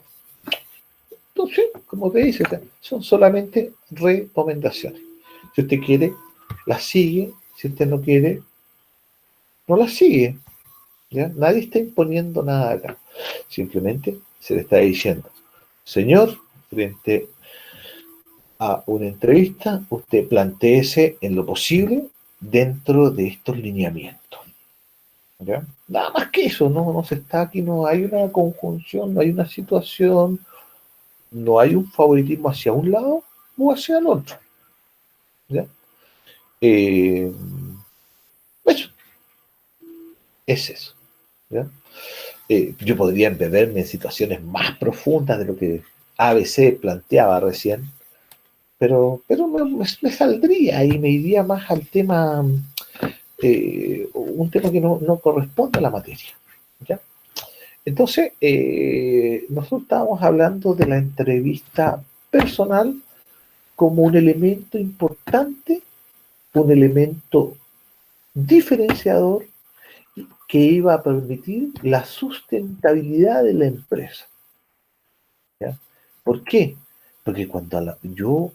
Entonces, como te dice, son solamente recomendaciones. Si usted quiere, las sigue. Si usted no quiere, no la sigue. ¿Ya? Nadie está imponiendo nada acá. Simplemente se le está diciendo, señor, frente a una entrevista, usted plantéese en lo posible dentro de estos lineamientos. ¿Ya? Nada más que eso, no se está aquí, no hay una conjunción, no hay una situación, no hay un favoritismo hacia un lado o hacia el otro. ¿Ya? Eso, es eso. ¿Ya? Yo podría embeberme en situaciones más profundas de lo que ABC planteaba recién, pero me saldría y me iría más al tema, un tema que no corresponde a la materia. ¿Ya? Entonces, nosotros estábamos hablando de la entrevista personal como un elemento importante, un elemento diferenciador que iba a permitir la sustentabilidad de la empresa. ¿Ya? ¿Por qué? Porque cuando yo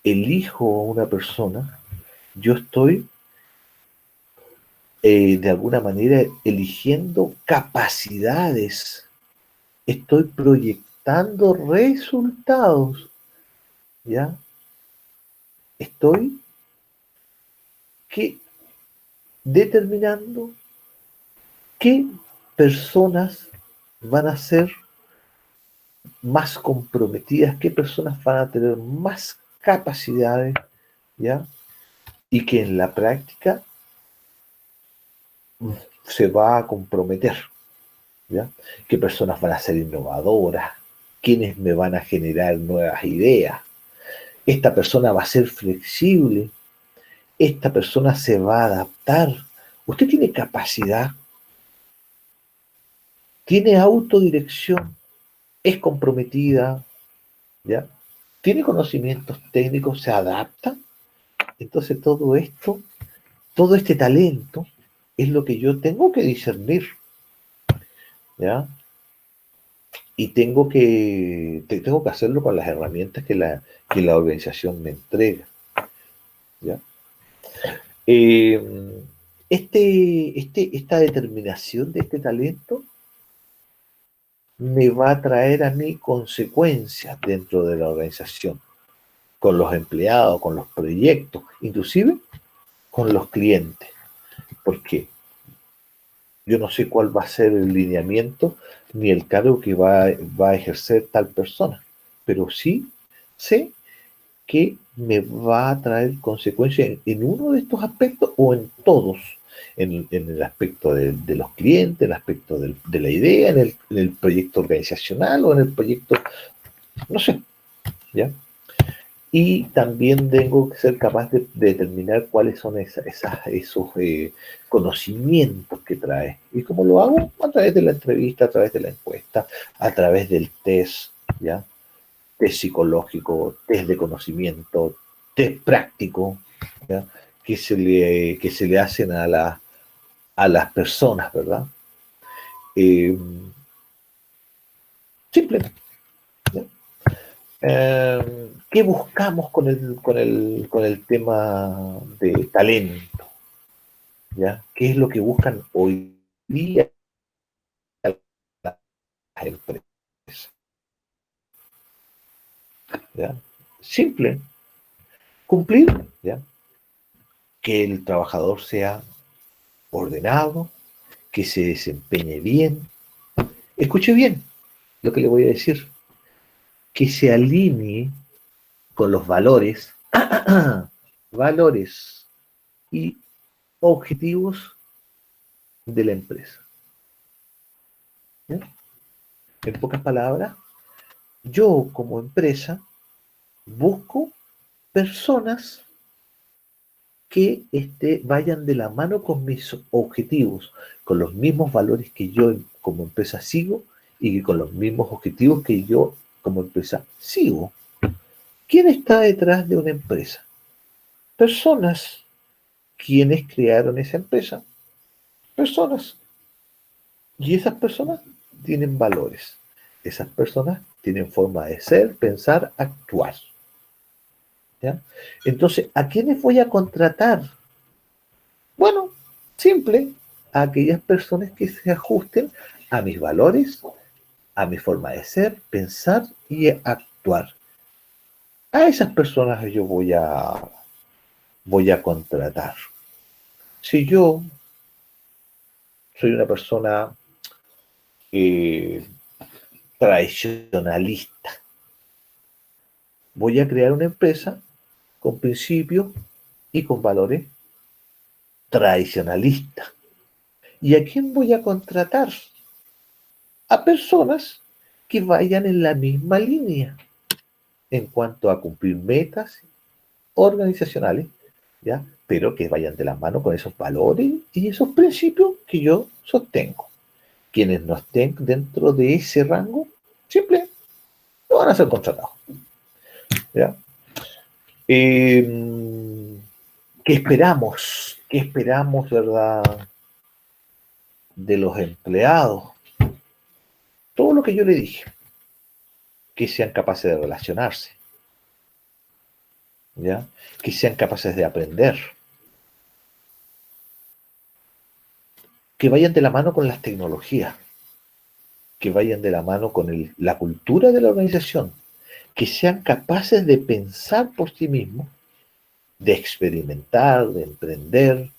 elijo a una persona, yo estoy de alguna manera eligiendo capacidades, estoy proyectando resultados, ¿ya? Estoy determinando qué personas van a ser más comprometidas, qué personas van a tener más capacidades, ¿ya? Y que en la práctica se va a comprometer, ¿ya? ¿Qué personas van a ser innovadoras? ¿Quiénes me van a generar nuevas ideas? Esta persona va a ser flexible. Esta persona se va a adaptar. Usted tiene capacidad, tiene autodirección, es comprometida, ¿ya? Tiene conocimientos técnicos, se adapta. Entonces todo esto, todo este talento es lo que yo tengo que discernir, ¿ya? Y tengo que hacerlo con las herramientas que la organización me entrega, ¿ya? Esta determinación de este talento me va a traer a mí consecuencias dentro de la organización, con los empleados, con los proyectos, inclusive con los clientes. ¿Por qué? Yo no sé cuál va a ser el lineamiento ni el cargo que va a ejercer tal persona, pero sí sé que me va a traer consecuencias en uno de estos aspectos o en todos, en el aspecto de los clientes, en el aspecto de la idea, en el proyecto organizacional o en el proyecto, no sé, ¿ya? Y también tengo que ser capaz de determinar cuáles son esos conocimientos que trae. ¿Y cómo lo hago? A través de la entrevista, a través de la encuesta, a través del test, ¿ya? Test psicológico, test de conocimiento, test práctico, ¿ya? Que se le hacen a las personas, ¿verdad? Simple. ¿Ya? ¿Qué buscamos con el tema de talento? ¿Ya? ¿Qué es lo que buscan hoy día las empresas? ¿Ya? Simple. Cumplir, ¿ya? Que el trabajador sea ordenado, que se desempeñe bien. Escuche bien lo que le voy a decir. Que se alinee con los valores, valores y objetivos de la empresa. ¿Ya? En pocas palabras, yo como empresa busco personas que vayan de la mano con mis objetivos, con los mismos valores que yo como empresa sigo y que con los mismos objetivos que yo como empresa sigo. ¿Quién está detrás de una empresa? Personas. ¿Quiénes crearon esa empresa? Personas. Y esas personas tienen valores. Esas personas tienen forma de ser, pensar, actuar. ¿Ya? Entonces, ¿a quiénes voy a contratar Bueno, simple, a aquellas personas que se ajusten a mis valores, a mi forma de ser, pensar y actuar. A esas personas yo voy a contratar. Si yo soy una persona tradicionalista, voy a crear una empresa con principios y con valores tradicionalistas. ¿Y a quién voy a contratar? A personas que vayan en la misma línea en cuanto a cumplir metas organizacionales, ¿ya? Pero que vayan de la mano con esos valores y esos principios que yo sostengo. Quienes no estén dentro de ese rango, simple, no van a ser contratados. ¿Ya? ¿Qué esperamos? ¿Qué esperamos, verdad, de los empleados? Todo lo que yo le dije, que sean capaces de relacionarse, ¿ya? Que sean capaces de aprender, que vayan de la mano con las tecnologías, que vayan de la mano con la cultura de la organización, que sean capaces de pensar por sí mismos, de experimentar, de emprender.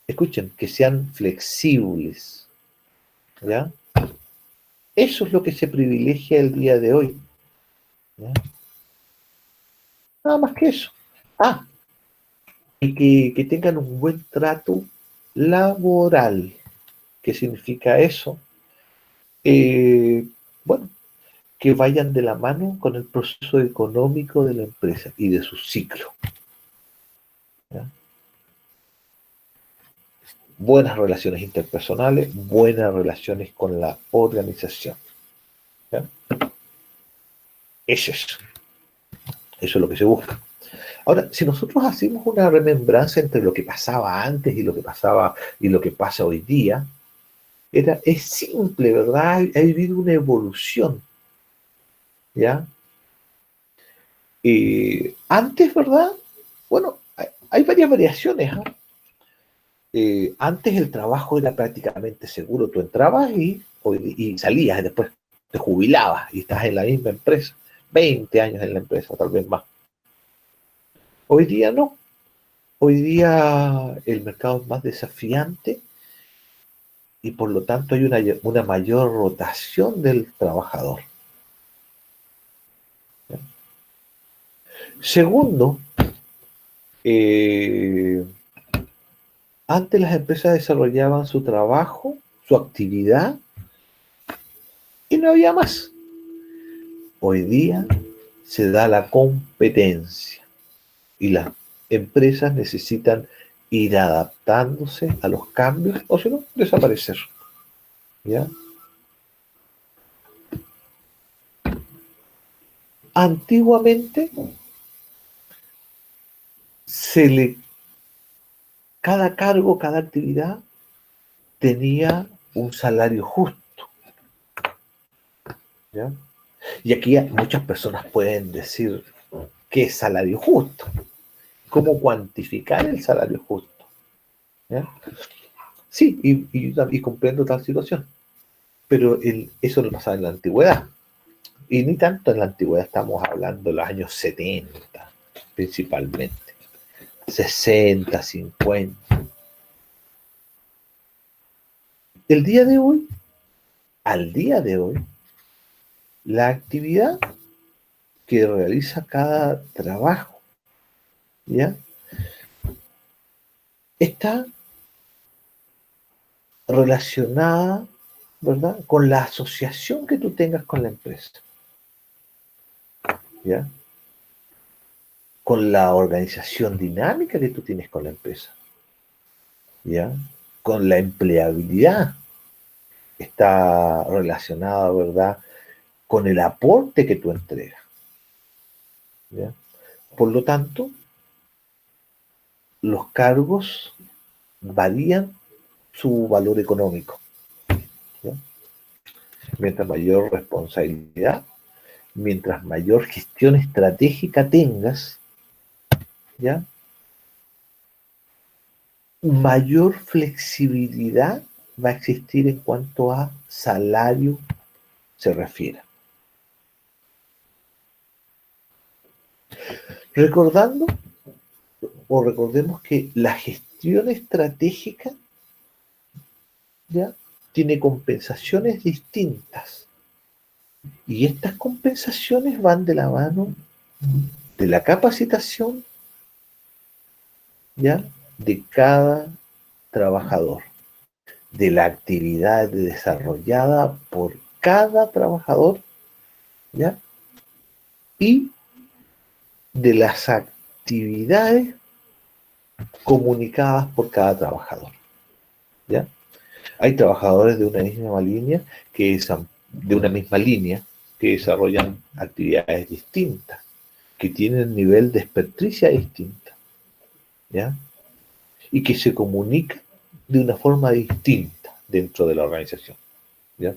Escuchen, que sean flexibles, ¿ya? Eso es lo que se privilegia el día de hoy, ¿ya? Nada más que eso. Y que tengan un buen trato laboral. ¿Qué significa eso? Bueno, que vayan de la mano con el proceso económico de la empresa y de su ciclo, ¿ya? Buenas relaciones interpersonales, buenas relaciones con la organización, ¿ya? Eso es lo que se busca. Ahora, si nosotros hacemos una remembranza entre lo que pasaba antes y lo que pasaba y lo que pasa hoy día, es simple, ¿verdad? Ha habido una evolución, ¿ya? Antes, ¿verdad? Bueno, hay varias variaciones, ¿ah? Antes el trabajo era prácticamente seguro. Tú entrabas y salías, y después te jubilabas y estás en la misma empresa. 20 años en la empresa, tal vez más. Hoy día no. Hoy día el mercado es más desafiante y por lo tanto hay una mayor rotación del trabajador. ¿Ya? Segundo, antes las empresas desarrollaban su trabajo, su actividad, y no había más. Hoy día se da la competencia y las empresas necesitan ir adaptándose a los cambios o si no, desaparecer. ¿Ya? Antiguamente cada cargo, cada actividad tenía un salario justo, ¿ya? Y aquí muchas personas pueden decir qué es salario justo, cómo cuantificar el salario justo, ¿ya? Sí, y comprendo tal situación, pero eso no pasaba en la antigüedad, y ni tanto en la antigüedad, estamos hablando de los años 70, principalmente, 60, 50. Al día de hoy, la actividad que realiza cada trabajo, ¿ya? Está relacionada, ¿verdad?, con la asociación que tú tengas con la empresa, ¿ya? Con la organización dinámica que tú tienes con la empresa, ¿ya? Con la empleabilidad. Está relacionada, ¿verdad?, con el aporte que tú entregas, ¿ya? Por lo tanto, los cargos varían su valor económico, ¿ya? Mientras mayor responsabilidad, mientras mayor gestión estratégica tengas, ¿ya?, mayor flexibilidad va a existir en cuanto a salario se refiere. Recordemos que la gestión estratégica ya tiene compensaciones distintas. Y estas compensaciones van de la mano de la capacitación ya de cada trabajador, de la actividad desarrollada por cada trabajador, ¿ya? Y de las actividades comunicadas por cada trabajador, ¿ya? Hay trabajadores de una misma línea que desarrollan actividades distintas, que tienen nivel de experticia distinta, ¿ya? Y que se comunican de una forma distinta dentro de la organización, ¿ya?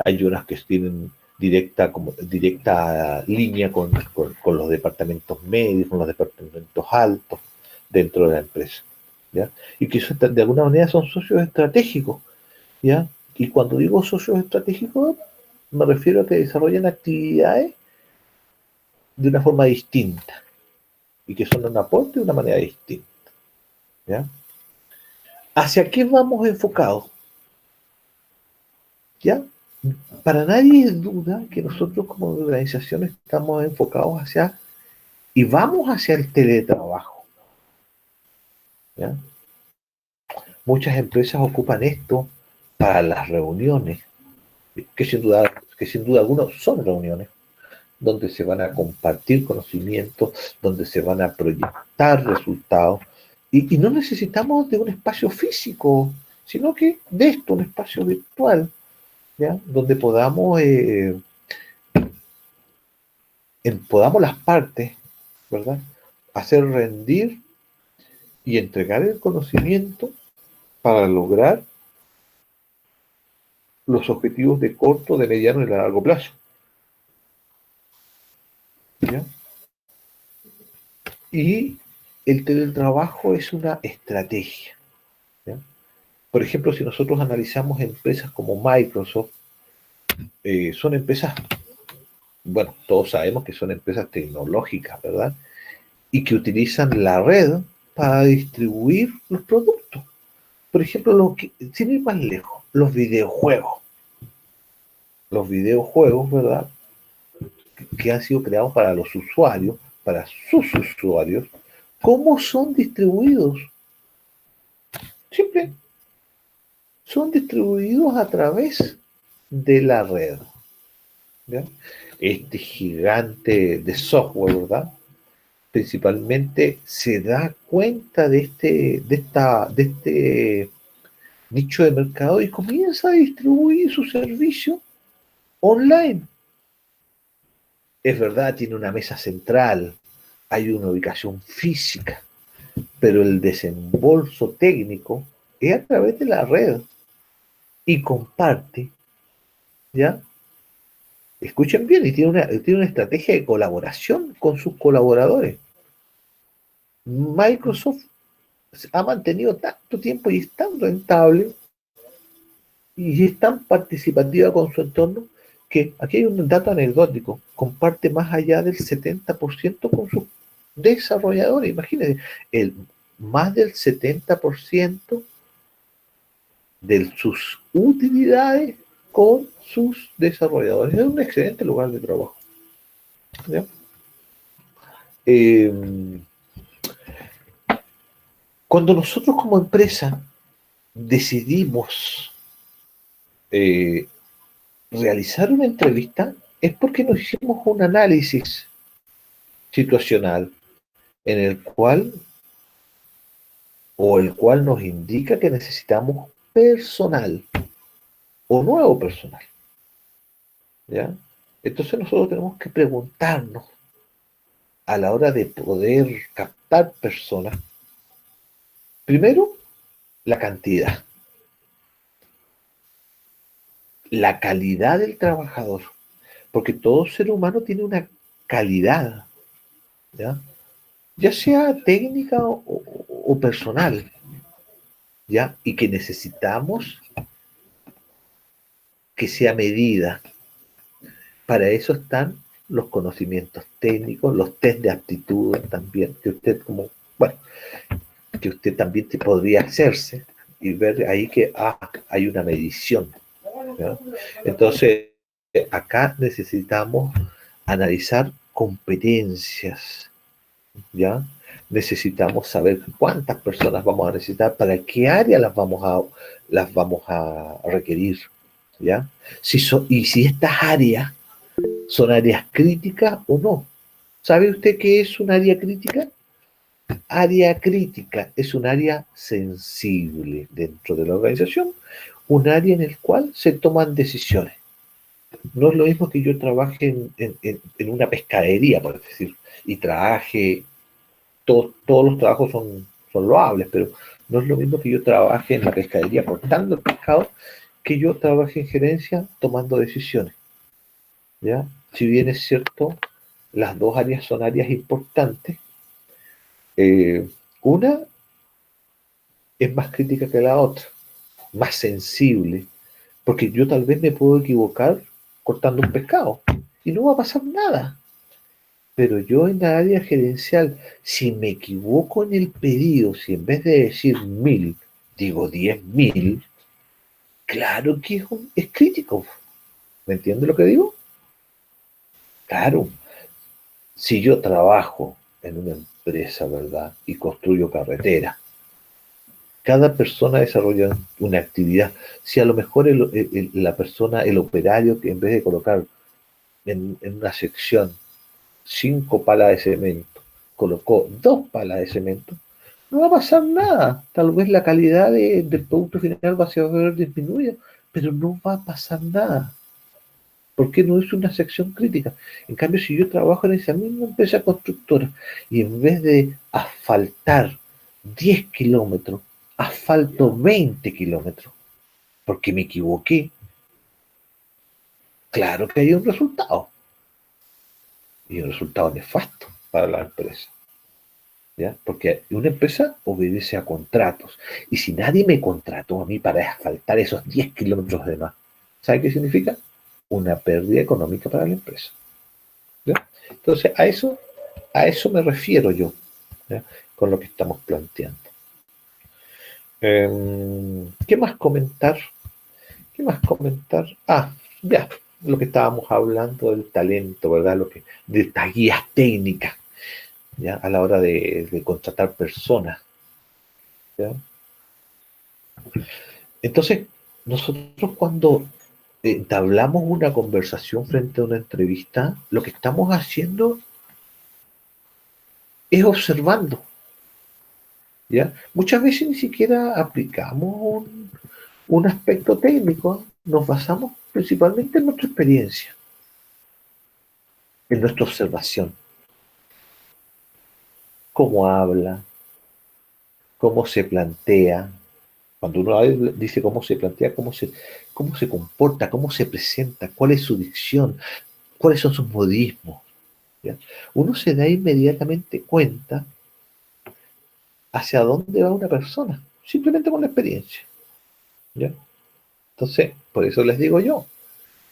Hay unas que tienen directa línea con los departamentos medios, con los departamentos altos dentro de la empresa, ¿ya? Y que eso, de alguna manera son socios estratégicos, ¿ya? Y cuando digo socios estratégicos, me refiero a que desarrollan actividades de una forma distinta y que son un aporte de una manera distinta, ¿ya? ¿Hacia qué vamos enfocados? ¿Ya? Para nadie es duda que nosotros como organización estamos enfocados y vamos hacia el teletrabajo, ¿ya? Muchas empresas ocupan esto para las reuniones, que sin duda alguna son reuniones, donde se van a compartir conocimientos, donde se van a proyectar resultados, y no necesitamos de un espacio físico, sino que de esto, un espacio virtual, ¿ya? Donde podamos las partes, ¿verdad?, hacer rendir y entregar el conocimiento para lograr los objetivos de corto, de mediano y de largo plazo, ¿ya? Y el teletrabajo es una estrategia, ¿ya? Por ejemplo, si nosotros analizamos empresas como Microsoft, son empresas, bueno, todos sabemos que son empresas tecnológicas, ¿verdad? Y que utilizan la red para distribuir los productos. Por ejemplo, sin ir más lejos, los videojuegos. Los videojuegos, ¿verdad?, que han sido creados para los usuarios, para sus usuarios. ¿Cómo son distribuidos? Simple. Son distribuidos a través de la red, ¿ya? Este gigante de software, ¿verdad?, principalmente se da cuenta de este nicho de mercado y comienza a distribuir su servicio online. Es verdad, tiene una mesa central, hay una ubicación física, pero el desembolso técnico es a través de la red y comparte, ¿ya? Escuchen bien, y tiene una estrategia de colaboración con sus colaboradores. Microsoft ha mantenido tanto tiempo y es tan rentable y es tan participativa con su entorno que aquí hay un dato anecdótico: comparte más allá del 70% con sus desarrolladores. Imagínense, más del 70% de sus utilidades con sus desarrolladores. Es un excelente lugar de trabajo, ¿ya? Cuando nosotros como empresa decidimos realizar una entrevista, es porque nos hicimos un análisis situacional en el cual nos indica que necesitamos personal o nuevo personal, ¿ya? Entonces nosotros tenemos que preguntarnos a la hora de poder captar personas, primero, la cantidad, la calidad del trabajador, porque todo ser humano tiene una calidad, ¿ya? Ya sea técnica o personal, ¿ya? Y que necesitamos que sea medida. Para eso están los conocimientos técnicos, los test de aptitud también, que usted que usted también podría hacerse y ver ahí que hay una medición, ¿ya? Entonces, acá necesitamos analizar competencias, ¿ya? Necesitamos saber cuántas personas vamos a necesitar, para qué área las vamos a requerir, ¿ya? Y si estas áreas son áreas críticas o no. ¿Sabe usted qué es un área crítica? Área crítica es un área sensible dentro de la organización, un área en el cual se toman decisiones. No es lo mismo que yo trabaje en una pescadería, por decir, y trabaje, todos los trabajos son loables, pero no es lo mismo que yo trabaje en la pescadería cortando el pescado, que yo trabaje en gerencia tomando decisiones, ¿ya? Si bien es cierto, las dos áreas son áreas importantes, una es más crítica que la otra, más sensible, porque yo tal vez me puedo equivocar cortando un pescado y no va a pasar nada. Pero yo en la área gerencial, si me equivoco en el pedido, si en vez de decir 1000, digo 10.000, claro que es crítico. ¿Me entiende lo que digo? Claro. Si yo trabajo en una empresa, ¿verdad? Y construyo carretera, cada persona desarrolla una actividad. Si a lo mejor la persona, el operario, que en vez de colocar en una sección 5 palas de cemento, colocó 2 palas de cemento, no va a pasar nada. Tal vez la calidad del producto final va a ser disminuida, pero no va a pasar nada, porque no es una sección crítica. En cambio, si yo trabajo en esa misma empresa constructora y en vez de asfaltar 10 kilómetros, asfalto 20 kilómetros, porque me equivoqué, claro que hay un resultado. Y un resultado nefasto para la empresa, ¿ya? Porque una empresa obedece a contratos. Y si nadie me contrató a mí para asfaltar esos 10 kilómetros de más, ¿sabe qué significa? Una pérdida económica para la empresa, ¿ya? Entonces, a eso me refiero yo, ¿ya? Con lo que estamos planteando. ¿Qué más comentar? ¿Qué más comentar? Ya, lo que estábamos hablando del talento, ¿verdad? De estas guías técnicas, ¿ya? A la hora de contratar personas, ¿ya? Entonces, nosotros cuando entablamos una conversación frente a una entrevista, lo que estamos haciendo es observando, ¿ya? Muchas veces ni siquiera aplicamos un aspecto técnico, nos basamos principalmente en nuestra experiencia, en nuestra observación. Cómo habla, cómo se plantea. Cuando uno dice cómo se plantea, cómo se comporta, cómo se presenta, cuál es su dicción, cuáles son sus modismos, ¿ya? Uno se da inmediatamente cuenta hacia dónde va una persona, simplemente con la experiencia, ¿ya? Entonces, por eso les digo yo,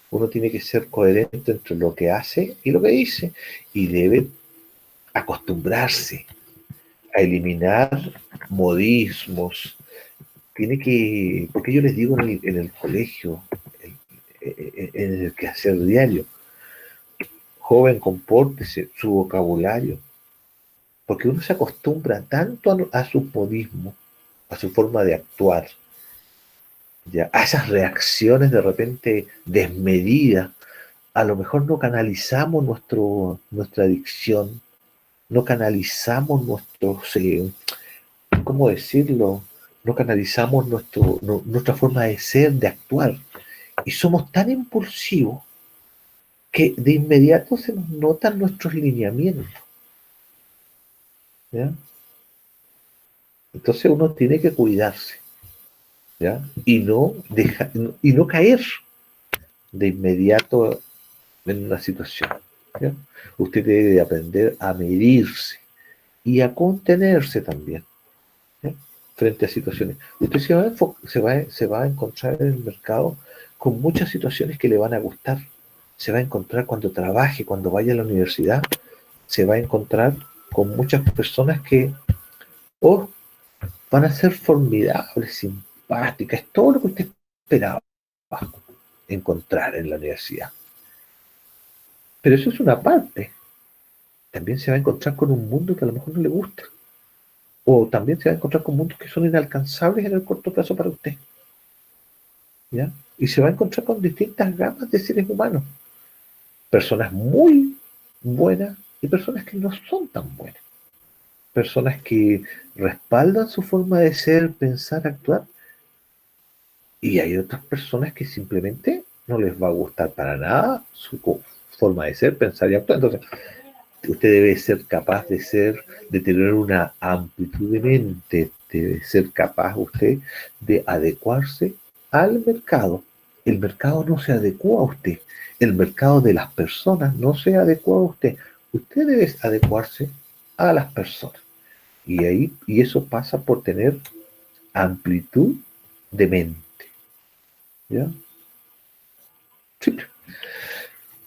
uno tiene que ser coherente entre lo que hace y lo que dice, y debe acostumbrarse a eliminar modismos. Porque yo les digo en el colegio, en el quehacer diario, joven, compórtese, su vocabulario, porque uno se acostumbra tanto a su modismo, a su forma de actuar, ya, a esas reacciones de repente desmedidas. A lo mejor no canalizamos nuestra dicción, no canalizamos ¿cómo decirlo? No canalizamos nuestra forma de ser, de actuar. Y somos tan impulsivos que de inmediato se nos notan nuestros lineamientos, ¿ya? Entonces uno tiene que cuidarse, ¿ya? Y no caer de inmediato en una situación, ¿ya? Usted debe de aprender a medirse y a contenerse también, ¿ya? frente a situaciones. Usted se va a encontrar en el mercado con muchas situaciones que le van a gustar. Se va a encontrar cuando trabaje, cuando vaya a la universidad, se va a encontrar con muchas personas que van a ser formidables, simpáticas, todo lo que usted esperaba encontrar en la universidad. Pero eso es una parte. También se va a encontrar con un mundo que a lo mejor no le gusta. O también se va a encontrar con mundos que son inalcanzables en el corto plazo para usted. ¿Ya? Y se va a encontrar con distintas gamas de seres humanos. Personas muy buenas y personas que no son tan buenas. Personas que respaldan su forma de ser, pensar, actuar. Y hay otras personas que simplemente no les va a gustar para nada su forma de ser, pensar y actuar. Entonces, usted debe ser capaz de tener una amplitud de mente, debe ser capaz usted de adecuarse al mercado. El mercado no se adecua a usted, el mercado de las personas no se adecua a usted. Usted debe adecuarse a las personas. Y eso pasa por tener amplitud de mente. ¿Ya? Simple.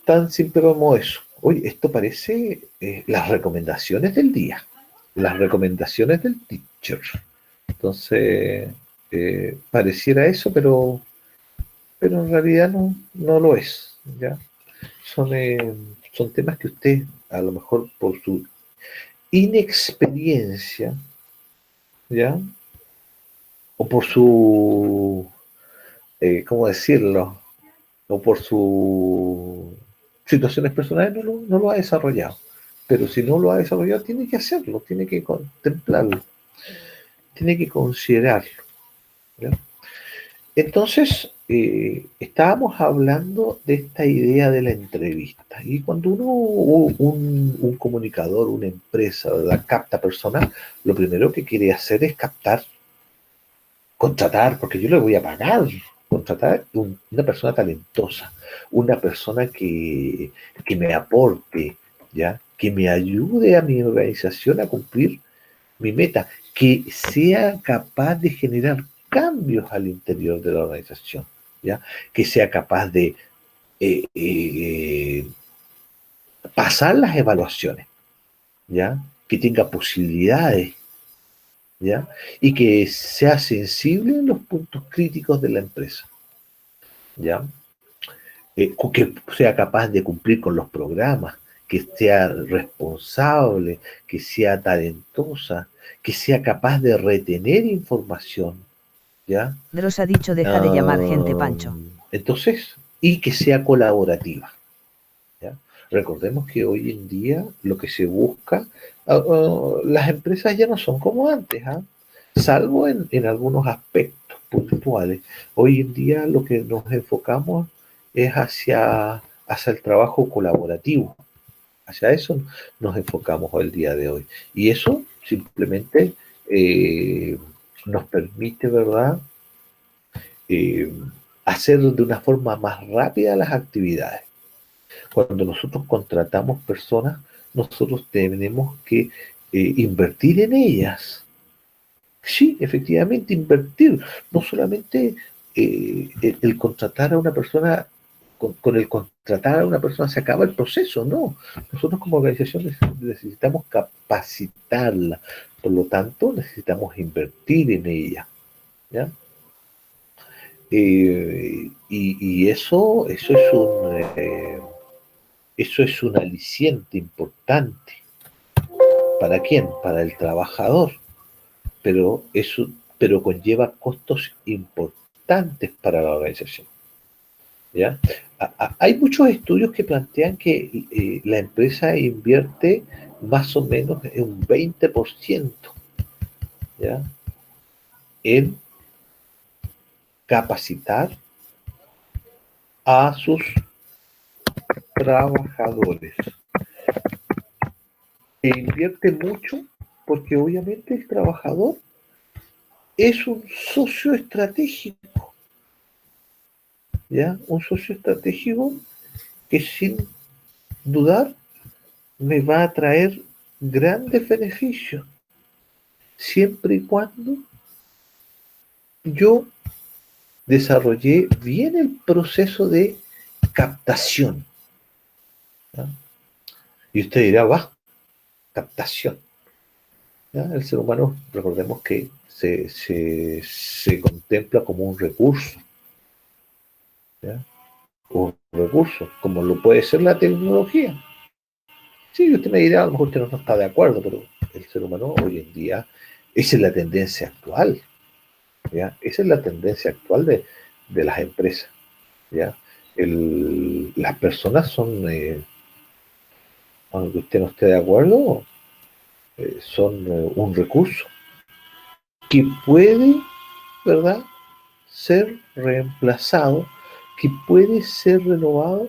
Tan simple como eso. Oye, esto parece las recomendaciones del día, las recomendaciones del teacher. Entonces, pareciera eso, pero en realidad no lo es. ¿Ya? Son temas que usted, a lo mejor por su inexperiencia, ¿ya? O por su, ¿cómo decirlo? O por sus situaciones personales no lo ha desarrollado. Pero si no lo ha desarrollado, tiene que hacerlo, tiene que contemplarlo, tiene que considerarlo. ¿Ya? Entonces, estábamos hablando de esta idea de la entrevista. Y cuando un comunicador, una empresa, ¿verdad?, capta personas, lo primero que quiere hacer es contratar, porque yo le voy a pagar, contratar una persona talentosa, una persona que me aporte, ¿ya?, que me ayude a mi organización a cumplir mi meta, que sea capaz de generar cambios al interior de la organización, ¿ya?, que sea capaz de pasar las evaluaciones, ¿ya?, que tenga posibilidades, ¿ya?, y que sea sensible en los puntos críticos de la empresa, ¿ya?, que sea capaz de cumplir con los programas, que sea responsable, que sea talentosa, que sea capaz de retener información, ¿ya? Dross ha dicho deja de llamar gente Pancho. Entonces, y que sea colaborativa, ¿ya? Recordemos que hoy en día lo que se busca, las empresas ya no son como antes, ¿ah? Salvo en algunos aspectos puntuales. Hoy en día lo que nos enfocamos es hacia el trabajo colaborativo. Hacia eso nos enfocamos el día de hoy. Y eso simplemente nos permite, ¿verdad?, hacer de una forma más rápida las actividades. Cuando nosotros contratamos personas, nosotros tenemos que invertir en ellas. Sí, efectivamente, invertir. No solamente el contratar a una persona, con el contratar a una persona se acaba el proceso, no. Nosotros como organización necesitamos capacitarla, por lo tanto necesitamos invertir en ella, ¿ya? Y eso es un aliciente importante. ¿Para quién? Para el trabajador. Pero conlleva costos importantes para la organización, ¿ya? Hay muchos estudios que plantean que la empresa invierte más o menos un 20%, ¿ya?, en capacitar a sus trabajadores. E invierte mucho porque obviamente el trabajador es un socio estratégico, ¿ya? Un socio estratégico que sin dudar me va a traer grandes beneficios, siempre y cuando yo desarrollé bien el proceso de captación. ¿Ya? Y usted dirá, va, captación. ¿Ya? El ser humano, recordemos que se contempla como un recurso. ¿Ya? Un recurso, como lo puede ser la tecnología. Sí, usted me dirá, a lo mejor usted no está de acuerdo, pero el ser humano hoy en día, esa es la tendencia actual. ¿Ya? Esa es la tendencia actual de las empresas. ¿Ya? Las personas son, aunque usted no esté de acuerdo, son un recurso que puede, ¿verdad?, ser reemplazado, que puede ser renovado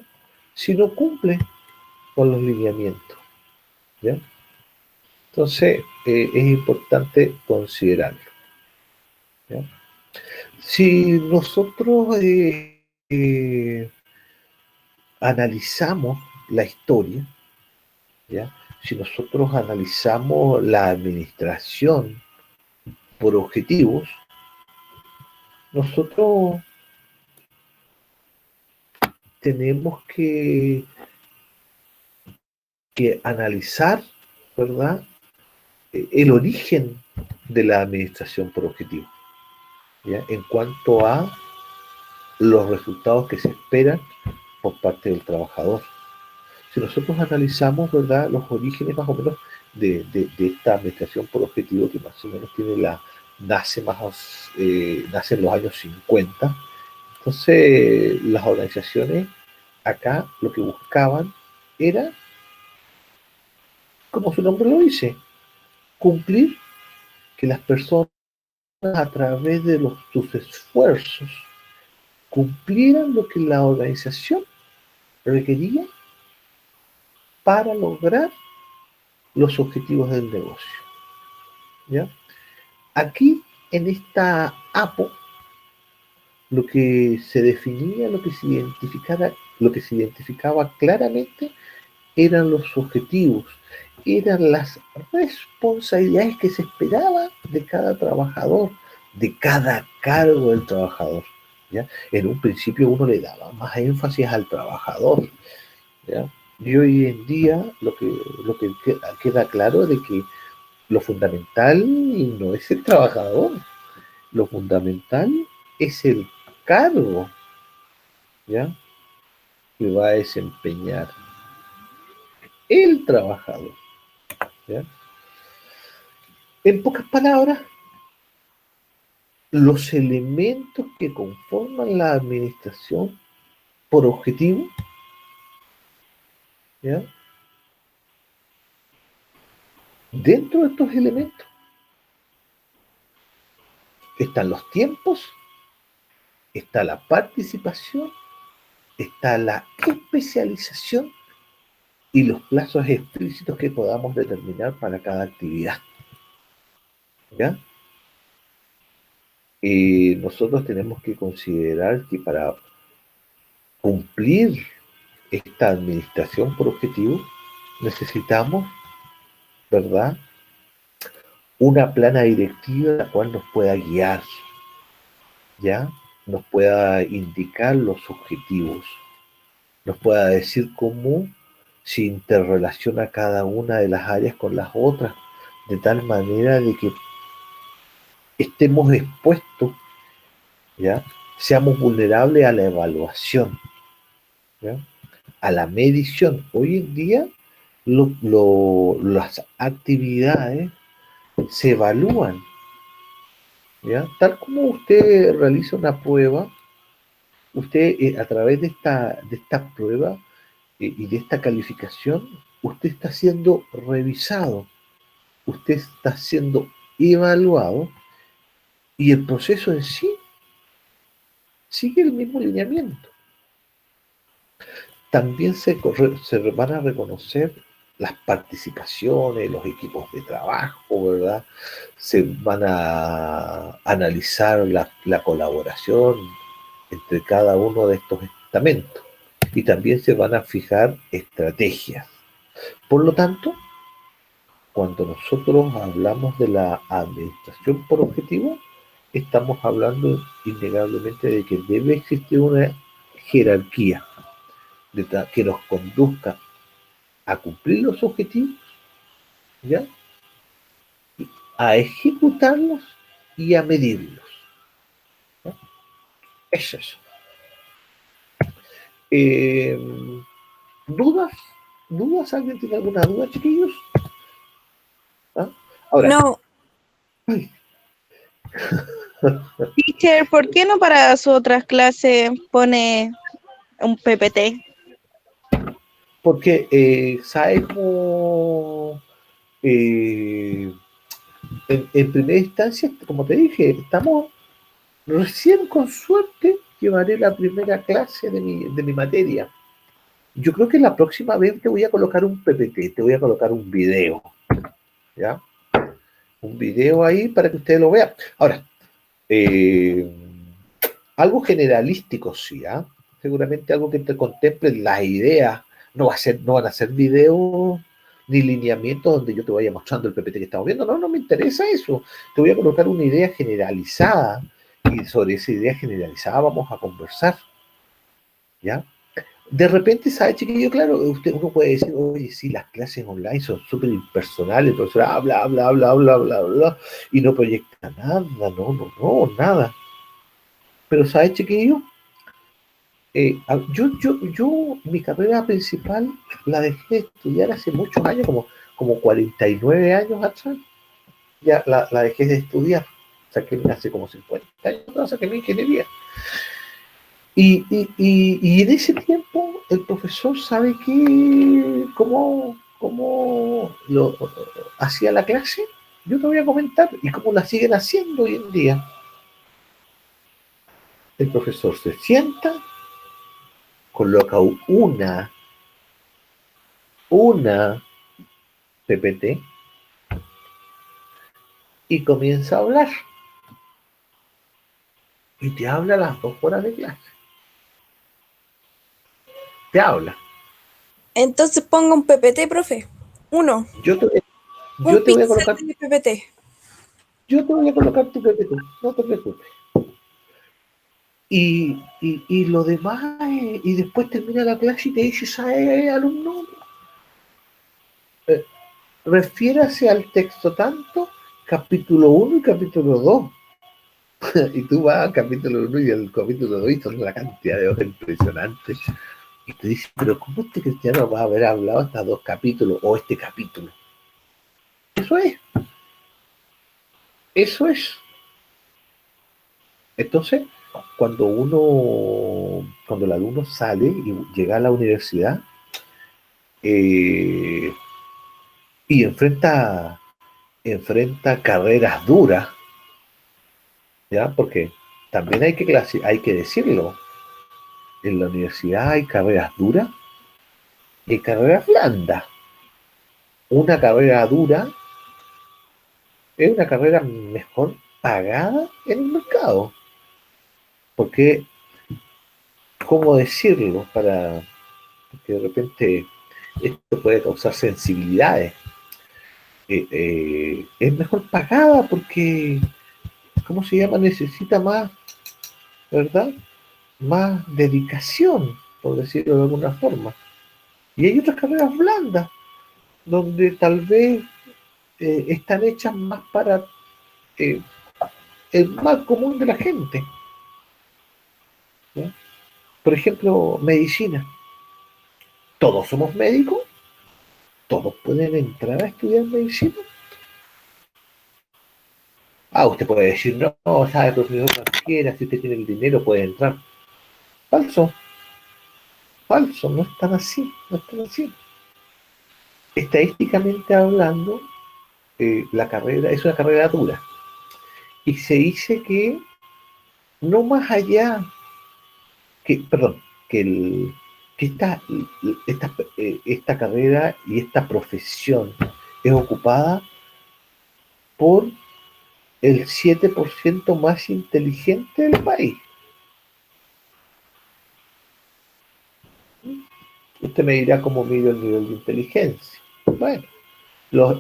si no cumple con los lineamientos. ¿Ya? Entonces, es importante considerarlo. ¿Ya? Si nosotros analizamos la historia, ¿ya? Si nosotros analizamos la administración por objetivos, nosotros tenemos que analizar, ¿verdad?, el origen de la administración por objetivos, ¿ya?, en cuanto a los resultados que se esperan por parte del trabajador. Si nosotros analizamos, ¿verdad?, los orígenes más o menos de esta administración por objetivo, que más o menos nace en los años 50, entonces las organizaciones acá lo que buscaban era, como su nombre lo dice, cumplir que las personas a través de sus esfuerzos cumplieran lo que la organización requería para lograr los objetivos del negocio. ¿Ya? Aquí, en esta APO, lo que se definía, lo que se identificaba claramente eran los objetivos, eran las responsabilidades que se esperaba de cada trabajador, de cada cargo del trabajador. ¿Ya? En un principio uno le daba más énfasis al trabajador, ¿ya? Y hoy en día lo que queda claro es de que lo fundamental no es el trabajador, lo fundamental es el cargo, ¿ya?, que va a desempeñar el trabajador. ¿Ya? En pocas palabras, los elementos que conforman la administración por objetivo, ¿ya?, dentro de estos elementos están los tiempos, está la participación, está la especialización y los plazos explícitos que podamos determinar para cada actividad. ¿Ya? Nosotros tenemos que considerar que para cumplir esta administración por objetivo necesitamos, ¿verdad?, una plana directiva la cual nos pueda guiar, ¿ya?, nos pueda indicar los objetivos, nos pueda decir cómo se interrelaciona cada una de las áreas con las otras, de tal manera de que estemos expuestos, ¿ya?, seamos vulnerables a la evaluación, ¿ya?, a la medición. Hoy en día las actividades se evalúan, ¿ya? Tal como usted realiza una prueba, usted a través de esta prueba y de esta calificación, usted está siendo revisado, usted está siendo evaluado y el proceso en sí sigue el mismo lineamiento. También se van a reconocer las participaciones, los equipos de trabajo, ¿verdad? Se van a analizar la colaboración entre cada uno de estos estamentos y también se van a fijar estrategias. Por lo tanto, cuando nosotros hablamos de la administración por objetivo, estamos hablando innegablemente de que debe existir una jerarquía que nos conduzca a cumplir los objetivos, ¿ya? A ejecutarlos y a medirlos, ¿no? Es eso. ¿Dudas? ¿Dudas? ¿Alguien tiene alguna duda, chiquillos? ¿Ah? Ahora, No, ay, Teacher, ¿por qué no para sus otras clases pone un PPT? porque sabemos, en primera instancia, como te dije, estamos recién, con suerte, llevaré la primera clase de mi materia. Yo creo que la próxima vez te voy a colocar un PPT, te voy a colocar un video, ¿ya? Un video ahí para que ustedes lo vean. Ahora, algo generalístico, sí, ¿eh? Seguramente algo que te contemple las ideas. No van a ser videos ni lineamientos donde yo te vaya mostrando el PPT que estamos viendo. No me interesa eso. Te voy a colocar una idea generalizada y sobre esa idea generalizada vamos a conversar, ¿ya? De repente, ¿sabe, chiquillo? Claro, uno puede decir, oye, sí, las clases online son súper impersonales, el profesor habla, y no proyecta nada, nada. Pero, ¿sabe, chiquillo? Mi carrera principal la dejé de estudiar hace muchos años, como 49 años atrás, ya la dejé de estudiar. Saqué hace como 50 años, saqué mi ingeniería. Y en ese tiempo el profesor sabe cómo lo hacía la clase. Yo te voy a comentar y cómo la siguen haciendo hoy en día. El profesor se sienta, coloca una PPT y comienza a hablar. Y te habla las 2 horas de clase. Te habla. entonces ponga un PPT, profe. Uno. Yo te voy a Píxel colocar, de PPT. yo te voy a colocar tu PPT, no te preocupes. Y lo demás, y después termina la clase y te dice, ¿sabe, alumno? Refiérase al texto tanto, capítulo 1 y capítulo 2. Y tú vas al capítulo 1 y al capítulo 2 y son la cantidad de hojas impresionante. Y te dice, pero ¿cómo este cristiano va a haber hablado hasta 2 capítulos o este capítulo? Eso es. Eso es. Entonces, cuando el alumno sale y llega a la universidad y enfrenta carreras duras, ¿ya? Porque también hay que decirlo, en la universidad hay carreras duras y carreras blandas. Una carrera dura es una carrera mejor pagada en el mercado. Porque, ¿cómo decirlo? Porque de repente esto puede causar sensibilidades. Es mejor pagada porque, ¿cómo se llama? Necesita más, ¿verdad? Más dedicación, por decirlo de alguna forma. Y hay otras carreras blandas, donde tal vez están hechas más para el mal común de la gente, ¿no? Por ejemplo, medicina. ¿Todos somos médicos? ¿Todos pueden entrar a estudiar medicina? Usted puede decir, no, sabe, profesor, cualquiera, si usted tiene el dinero puede entrar. Falso, no están así. Estadísticamente hablando, la carrera es una carrera dura. Y se dice que no más allá, que esta carrera y esta profesión es ocupada por el 7% más inteligente del país. Usted me dirá cómo mido el nivel de inteligencia. Bueno,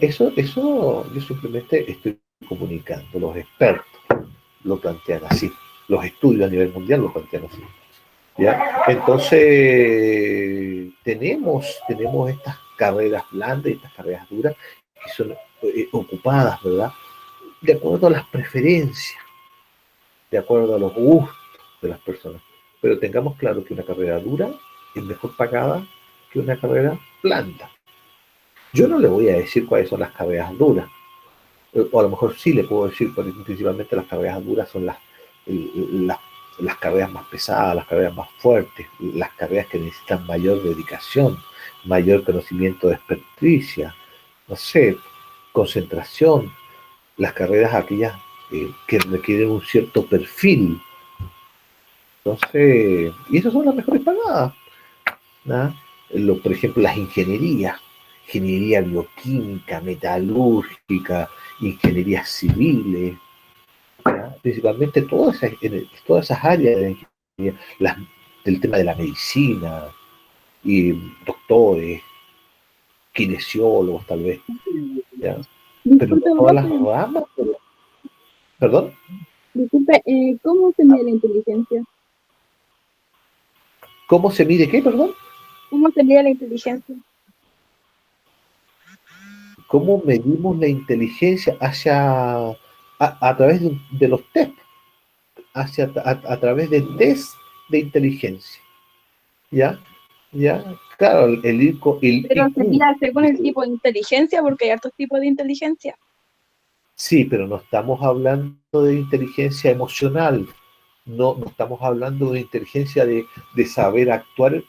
eso yo simplemente estoy comunicando, los expertos lo plantean así. Los estudios a nivel mundial lo plantean así. ¿Ya? Entonces, tenemos estas carreras blandas y estas carreras duras que son ocupadas, ¿verdad? De acuerdo a las preferencias, de acuerdo a los gustos de las personas. Pero tengamos claro que una carrera dura es mejor pagada que una carrera blanda. Yo no le voy a decir cuáles son las carreras duras, o a lo mejor sí le puedo decir, principalmente las carreras duras son las carreras más pesadas, las carreras más fuertes, las carreras que necesitan mayor dedicación, mayor conocimiento de experticia, no sé, concentración, las carreras aquellas que requieren un cierto perfil. Entonces, y esas son las mejores pagadas, ¿no? Por ejemplo, las ingeniería bioquímica, metalúrgica, ingenierías civiles, ¿ya? Principalmente todas esas áreas de ingeniería, del tema de la medicina, y doctores, kinesiólogos tal vez, ¿ya? Pero todas las ramas, ¿perdón? Disculpe, ¿cómo se mide la inteligencia? ¿Cómo se mide qué, perdón? ¿Cómo se mide la inteligencia? ¿Cómo medimos la inteligencia a través de los test? A través de test de inteligencia. ¿Ya? Claro, el IQ. Pero sería según el tipo de inteligencia, porque hay hartos tipos de inteligencia. Sí, pero no estamos hablando de inteligencia emocional, no estamos hablando de inteligencia de saber actuar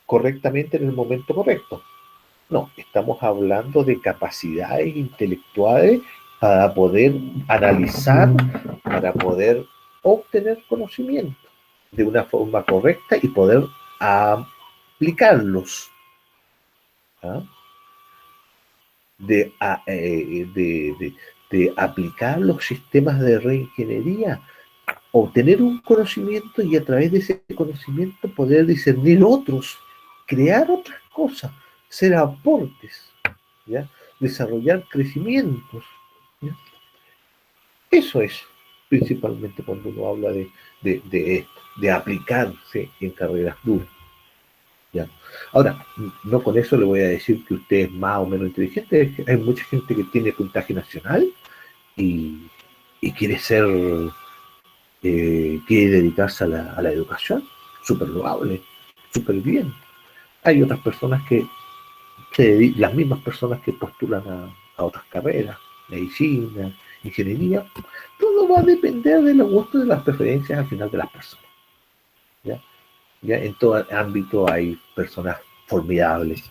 correctamente en el momento correcto. No, estamos hablando de capacidades intelectuales para poder analizar, para poder obtener conocimiento de una forma correcta y poder aplicarlos. ¿Ah? De aplicar los sistemas de reingeniería, obtener un conocimiento y a través de ese conocimiento poder discernir otros, crear otras cosas, hacer aportes, ¿ya? Desarrollar crecimientos, ¿ya? Eso es principalmente cuando uno habla de aplicarse en carreras duras. ¿Ya? Ahora, no con eso le voy a decir que usted es más o menos inteligente. Hay mucha gente que tiene puntaje nacional y quiere quiere dedicarse a la educación, súper loable, súper bien. Hay otras personas las mismas personas que postulan a otras carreras, medicina, ingeniería, todo va a depender de los gustos y de las preferencias al final de las personas. ¿Ya? Ya en todo ámbito hay personas formidables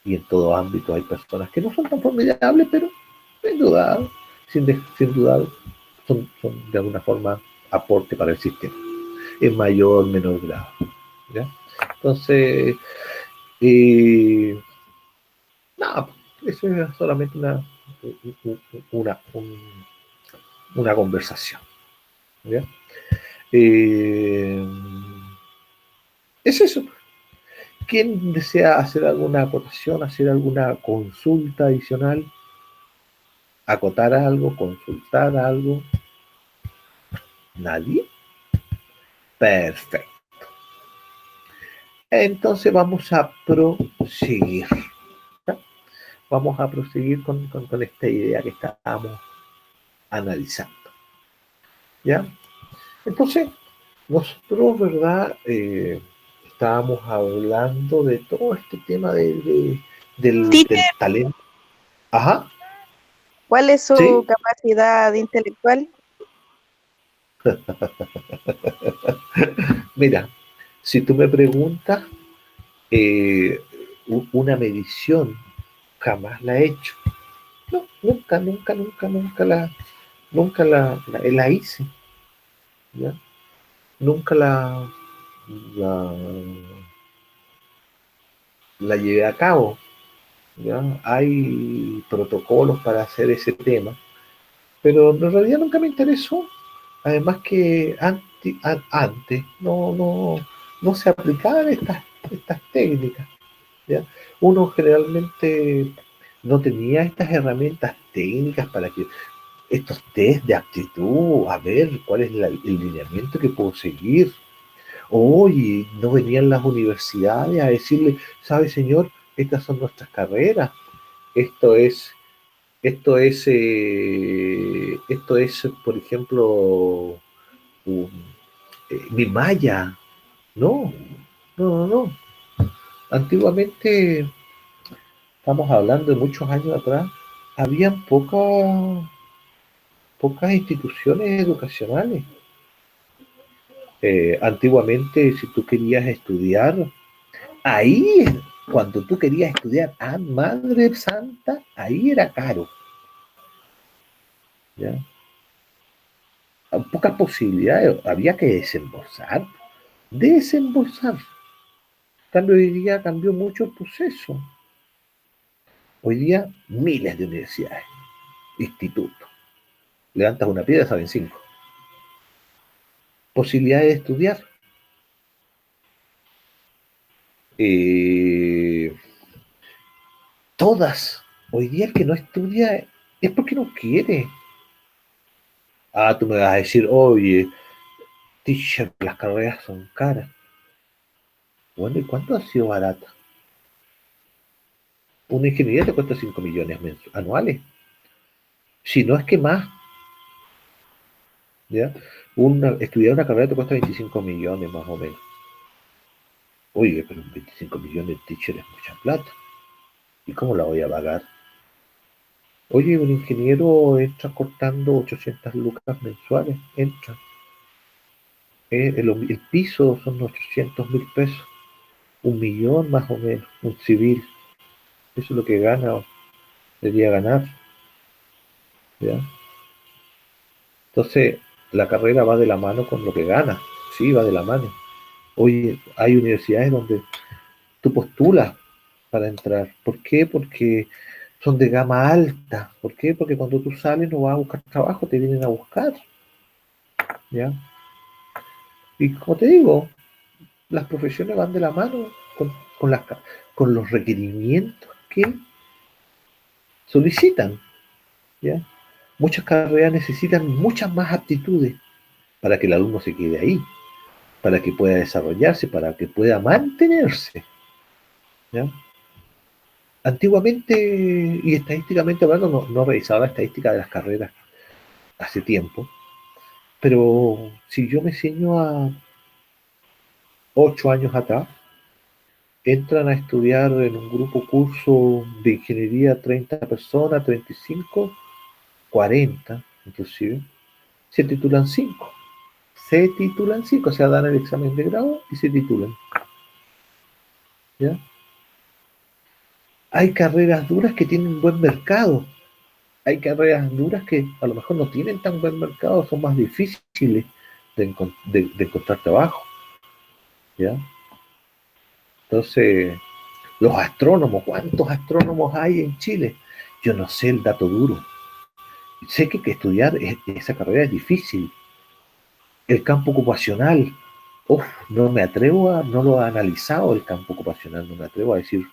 y en todo ámbito hay personas que no son tan formidables, pero sin duda, sin dudar, son de alguna forma aporte para el sistema, en mayor o menor grado. ¿Ya? Entonces, nada, eso es solamente una conversación. ¿Ya? Es eso. ¿Quién desea hacer alguna acotación, hacer alguna consulta adicional? ¿Acotar algo, consultar algo? ¿Nadie? Perfecto. Entonces vamos a proseguir. ¿Ya? Vamos a proseguir con esta idea que estábamos analizando. ¿Ya? Entonces, nosotros, ¿verdad? Estábamos hablando de todo este tema del talento. Ajá. ¿Cuál es su ¿Sí? capacidad intelectual? Mira, si tú me preguntas, una medición jamás la he hecho. No, nunca la hice. ¿Ya? Nunca la llevé a cabo. ¿Ya? Hay protocolos para hacer ese tema, pero en realidad nunca me interesó. Además que antes no se aplicaban estas técnicas. ¿Ya? Uno generalmente no tenía estas herramientas técnicas para que estos test de aptitud, a ver cuál es el lineamiento que puedo seguir. Oye, no venían las universidades a decirle, ¿sabe, señor? Estas son nuestras carreras. Esto es, por ejemplo, mi malla. No, no, no, no. Antiguamente, estamos hablando de muchos años atrás, habían pocas instituciones educacionales. Antiguamente, si tú querías estudiar, ahí, cuando tú querías estudiar a Madre Santa, ahí era caro. ¿Ya? Pocas posibilidades, había que desembolsar. Desembolsar. En cambio, hoy día cambió mucho el proceso. Hoy día, miles de universidades, institutos. Levantas una piedra, saben 5. Posibilidades de estudiar. Todas. Hoy día el que no estudia es porque no quiere. Ah, tú me vas a decir, oye, teacher, las carreras son caras. Bueno, ¿y cuánto ha sido barata? Una ingeniería te cuesta 5 millones anuales. Si no es que más. ¿Ya? Estudiar una carrera te cuesta 25 millones más o menos. Oye, pero 25 millones de teacher es mucha plata. ¿Y cómo la voy a pagar? Oye, un ingeniero entra cortando 800 lucas mensuales. Entra. El piso son 800.000 pesos. 1 millón más o menos. Un civil. Eso es lo que gana. Debería ganar. ¿Ya? Entonces, la carrera va de la mano con lo que gana. Sí, va de la mano. Hoy hay universidades donde tú postulas para entrar. ¿Por qué? Porque son de gama alta. ¿Por qué? Porque cuando tú sales no vas a buscar trabajo, te vienen a buscar. ¿Ya? Y como te digo, las profesiones van de la mano con los requerimientos que solicitan. ¿Ya? Muchas carreras necesitan muchas más aptitudes para que el alumno se quede ahí, para que pueda desarrollarse, para que pueda mantenerse. ¿Ya? Antiguamente, y estadísticamente hablando, no revisaba la estadística de las carreras hace tiempo, pero si yo me ciño a 8 años atrás, entran a estudiar en un grupo curso de ingeniería 30 personas, 35, 40 inclusive, se titulan 5. O sea, dan el examen de grado y se titulan. ¿Ya? Hay carreras duras que tienen buen mercado. Hay carreras duras que a lo mejor no tienen tan buen mercado, son más difíciles de encontrar trabajo. ¿Ya? Entonces, los astrónomos, ¿cuántos astrónomos hay en Chile? Yo no sé el dato duro. Sé que estudiar esa carrera es difícil. El campo ocupacional, no lo he analizado el campo ocupacional, no me atrevo a decir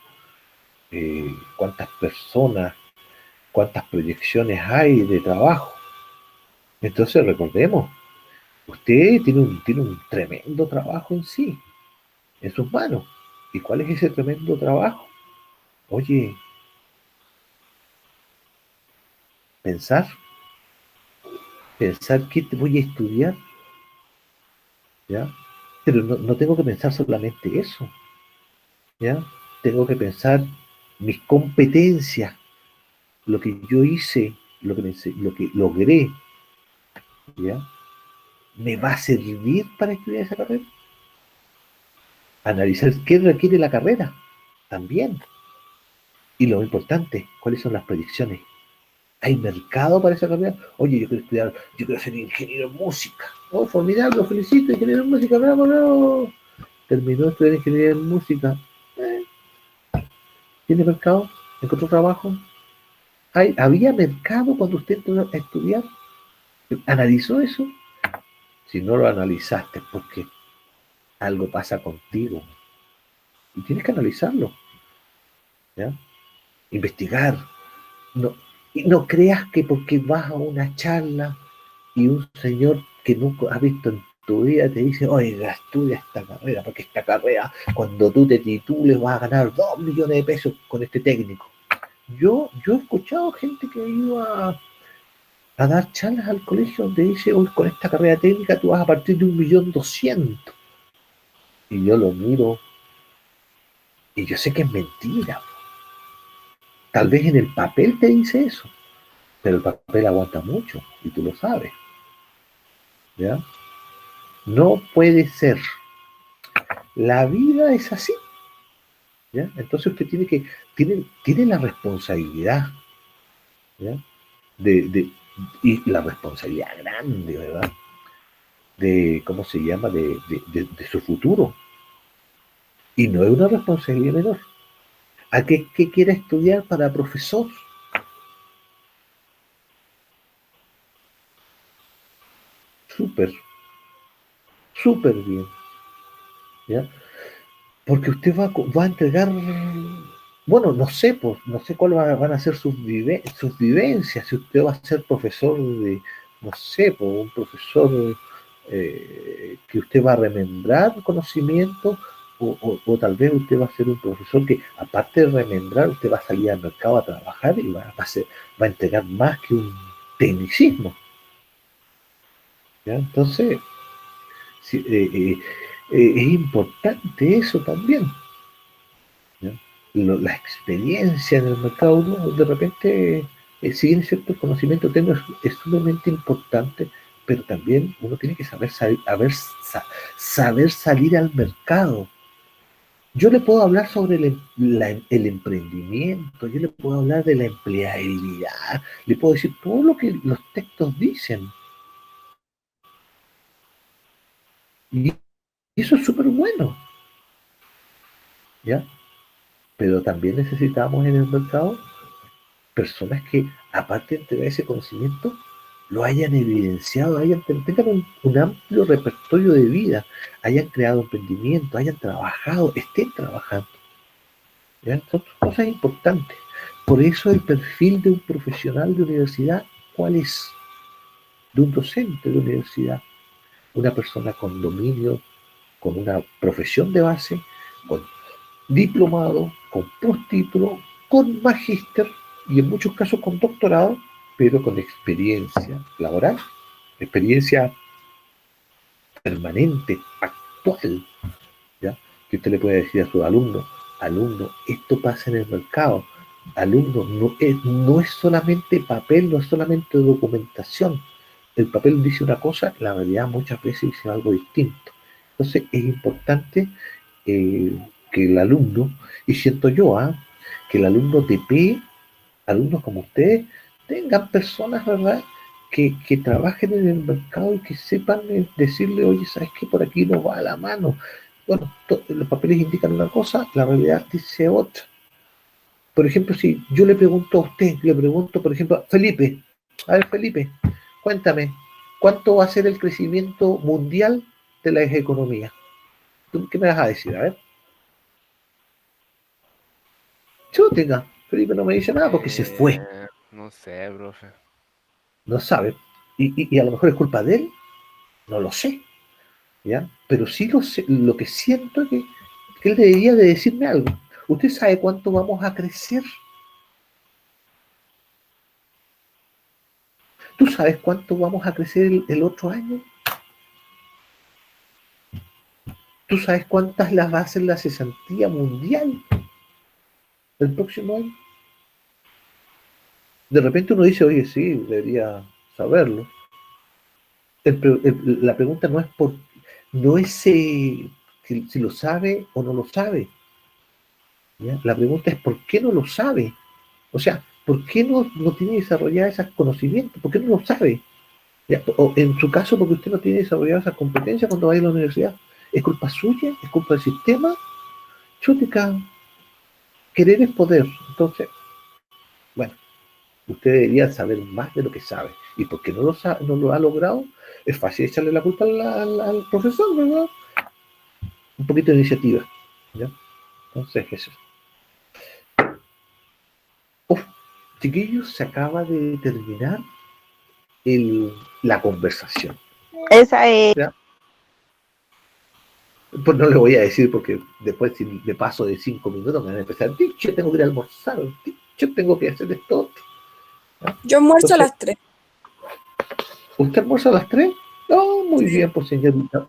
cuántas personas, cuántas proyecciones hay de trabajo. Entonces recordemos, usted tiene un tremendo trabajo en sí, en sus manos. ¿Y cuál es ese tremendo trabajo? Oye, pensar qué te voy a estudiar, ¿ya? Pero no tengo que pensar solamente eso, ¿ya? Tengo que pensar mis competencias, lo que yo hice, lo que logré, ¿ya? ¿Me va a servir para estudiar esa carrera? Analizar qué requiere la carrera, también. Y lo importante, ¿cuáles son las proyecciones? ¿Hay mercado para esa carrera? Oye, yo quiero ser ingeniero en música. Oh, formidable, lo felicito, ingeniero en música, bravo, bravo. Terminó de estudiar ingeniería en música. ¿Tiene mercado? ¿Encontró trabajo? ¿Había mercado cuando usted entró a estudiar? ¿Analizó eso? Si no lo analizaste, es porque algo pasa contigo. Y tienes que analizarlo. ¿Ya? Investigar. No, Y no creas que porque vas a una charla y un señor que nunca has visto en tu vida te dice, oiga, estudia esta carrera, porque esta carrera, cuando tú te titules, vas a ganar 2 millones de pesos con este técnico. Yo he escuchado gente que iba a dar charlas al colegio donde dice, hoy con esta carrera técnica tú vas a partir de 1.200.000. Y yo lo miro y yo sé que es mentira. Tal vez en el papel te dice eso, pero el papel aguanta mucho y tú lo sabes. ¿Ya? No puede ser. La vida es así. ¿Ya? Entonces usted tiene la responsabilidad, ¿ya? Y la responsabilidad grande, ¿verdad? ¿Cómo se llama? De su futuro. Y no es una responsabilidad menor. ¿A qué quiere estudiar para profesor? Súper bien, ¿ya? Porque usted va a entregar, bueno, no sé cuáles van a ser sus vivencias, si usted va a ser profesor de, no sé, un profesor que usted va a remembrar conocimiento, o tal vez usted va a ser un profesor que, aparte de remembrar, usted va a salir al mercado a trabajar y va a entregar más que un tecnicismo, ¿ya? Entonces, sí, es importante eso también, ¿ya? La experiencia en el mercado, uno de repente, si bien es cierto, el conocimiento técnico es sumamente importante, pero también uno tiene que saber salir al mercado. Yo le puedo hablar sobre el emprendimiento, yo le puedo hablar de la empleabilidad, le puedo decir todo lo que los textos dicen. Y eso es súper bueno, ¿ya? Pero también necesitamos en el mercado personas que, aparte de entregar ese conocimiento, lo hayan evidenciado, tengan un amplio repertorio de vida, hayan creado emprendimiento, hayan trabajado, estén trabajando, ¿ya? Son cosas importantes. Por eso el perfil de un profesional de universidad, ¿cuál es? De un docente de universidad, una persona con dominio, con una profesión de base, con diplomado, con postítulo, con magíster y en muchos casos con doctorado, pero con experiencia laboral, experiencia permanente, actual, ¿ya? Que usted le puede decir a sus alumnos, esto pasa en el mercado, alumno, no es solamente papel, no es solamente documentación. El papel dice una cosa, la realidad muchas veces dice algo distinto. Entonces es importante que el alumno, y siento yo, que el alumno TP, alumnos como ustedes, tengan personas, ¿verdad?, que trabajen en el mercado y que sepan decirle, oye, ¿sabes qué? Por aquí no va a la mano. Bueno, los papeles indican una cosa, la realidad dice otra. Por ejemplo, si yo le pregunto a usted, por ejemplo, a Felipe, cuéntame, ¿cuánto va a ser el crecimiento mundial de la economía? ¿Tú qué me vas a decir? A ver. Chútenga. Felipe no me dice nada porque se fue. No sé, profe. No sabe. Y a lo mejor es culpa de él. No lo sé. ¿Ya? Pero sí lo que siento es que él debería de decirme algo. ¿Usted sabe cuánto vamos a crecer? ¿Tú sabes cuánto vamos a crecer el otro año? ¿Tú sabes cuántas las va a ser la cesantía mundial el próximo año? De repente uno dice, oye, sí, debería saberlo. La pregunta no es si lo sabe o no lo sabe, ¿ya? La pregunta es ¿por qué no lo sabe? O sea, ¿por qué no tiene desarrollado esos conocimientos? ¿Por qué no lo sabe? ¿Ya? O en su caso, porque usted no tiene desarrollado esas competencias cuando vaya a la universidad. ¿Es culpa suya? ¿Es culpa del sistema? Chútica, querer es poder. Entonces, bueno, usted debería saber más de lo que sabe. Y porque no lo ha logrado, es fácil echarle la culpa al profesor, ¿verdad? Un poquito de iniciativa, ¿ya? Entonces, eso. Uf, chiquillos, se acaba de terminar la conversación. Esa es. ¿Ya? Pues no le voy a decir porque después si le paso de 5 minutos me van a empezar, dicho, tengo que ir a almorzar, dicho, tengo que hacer esto. ¿Ya? Yo almuerzo a Entonces, las 3. ¿usted almuerza a las 3? No, muy bien, pues señorita,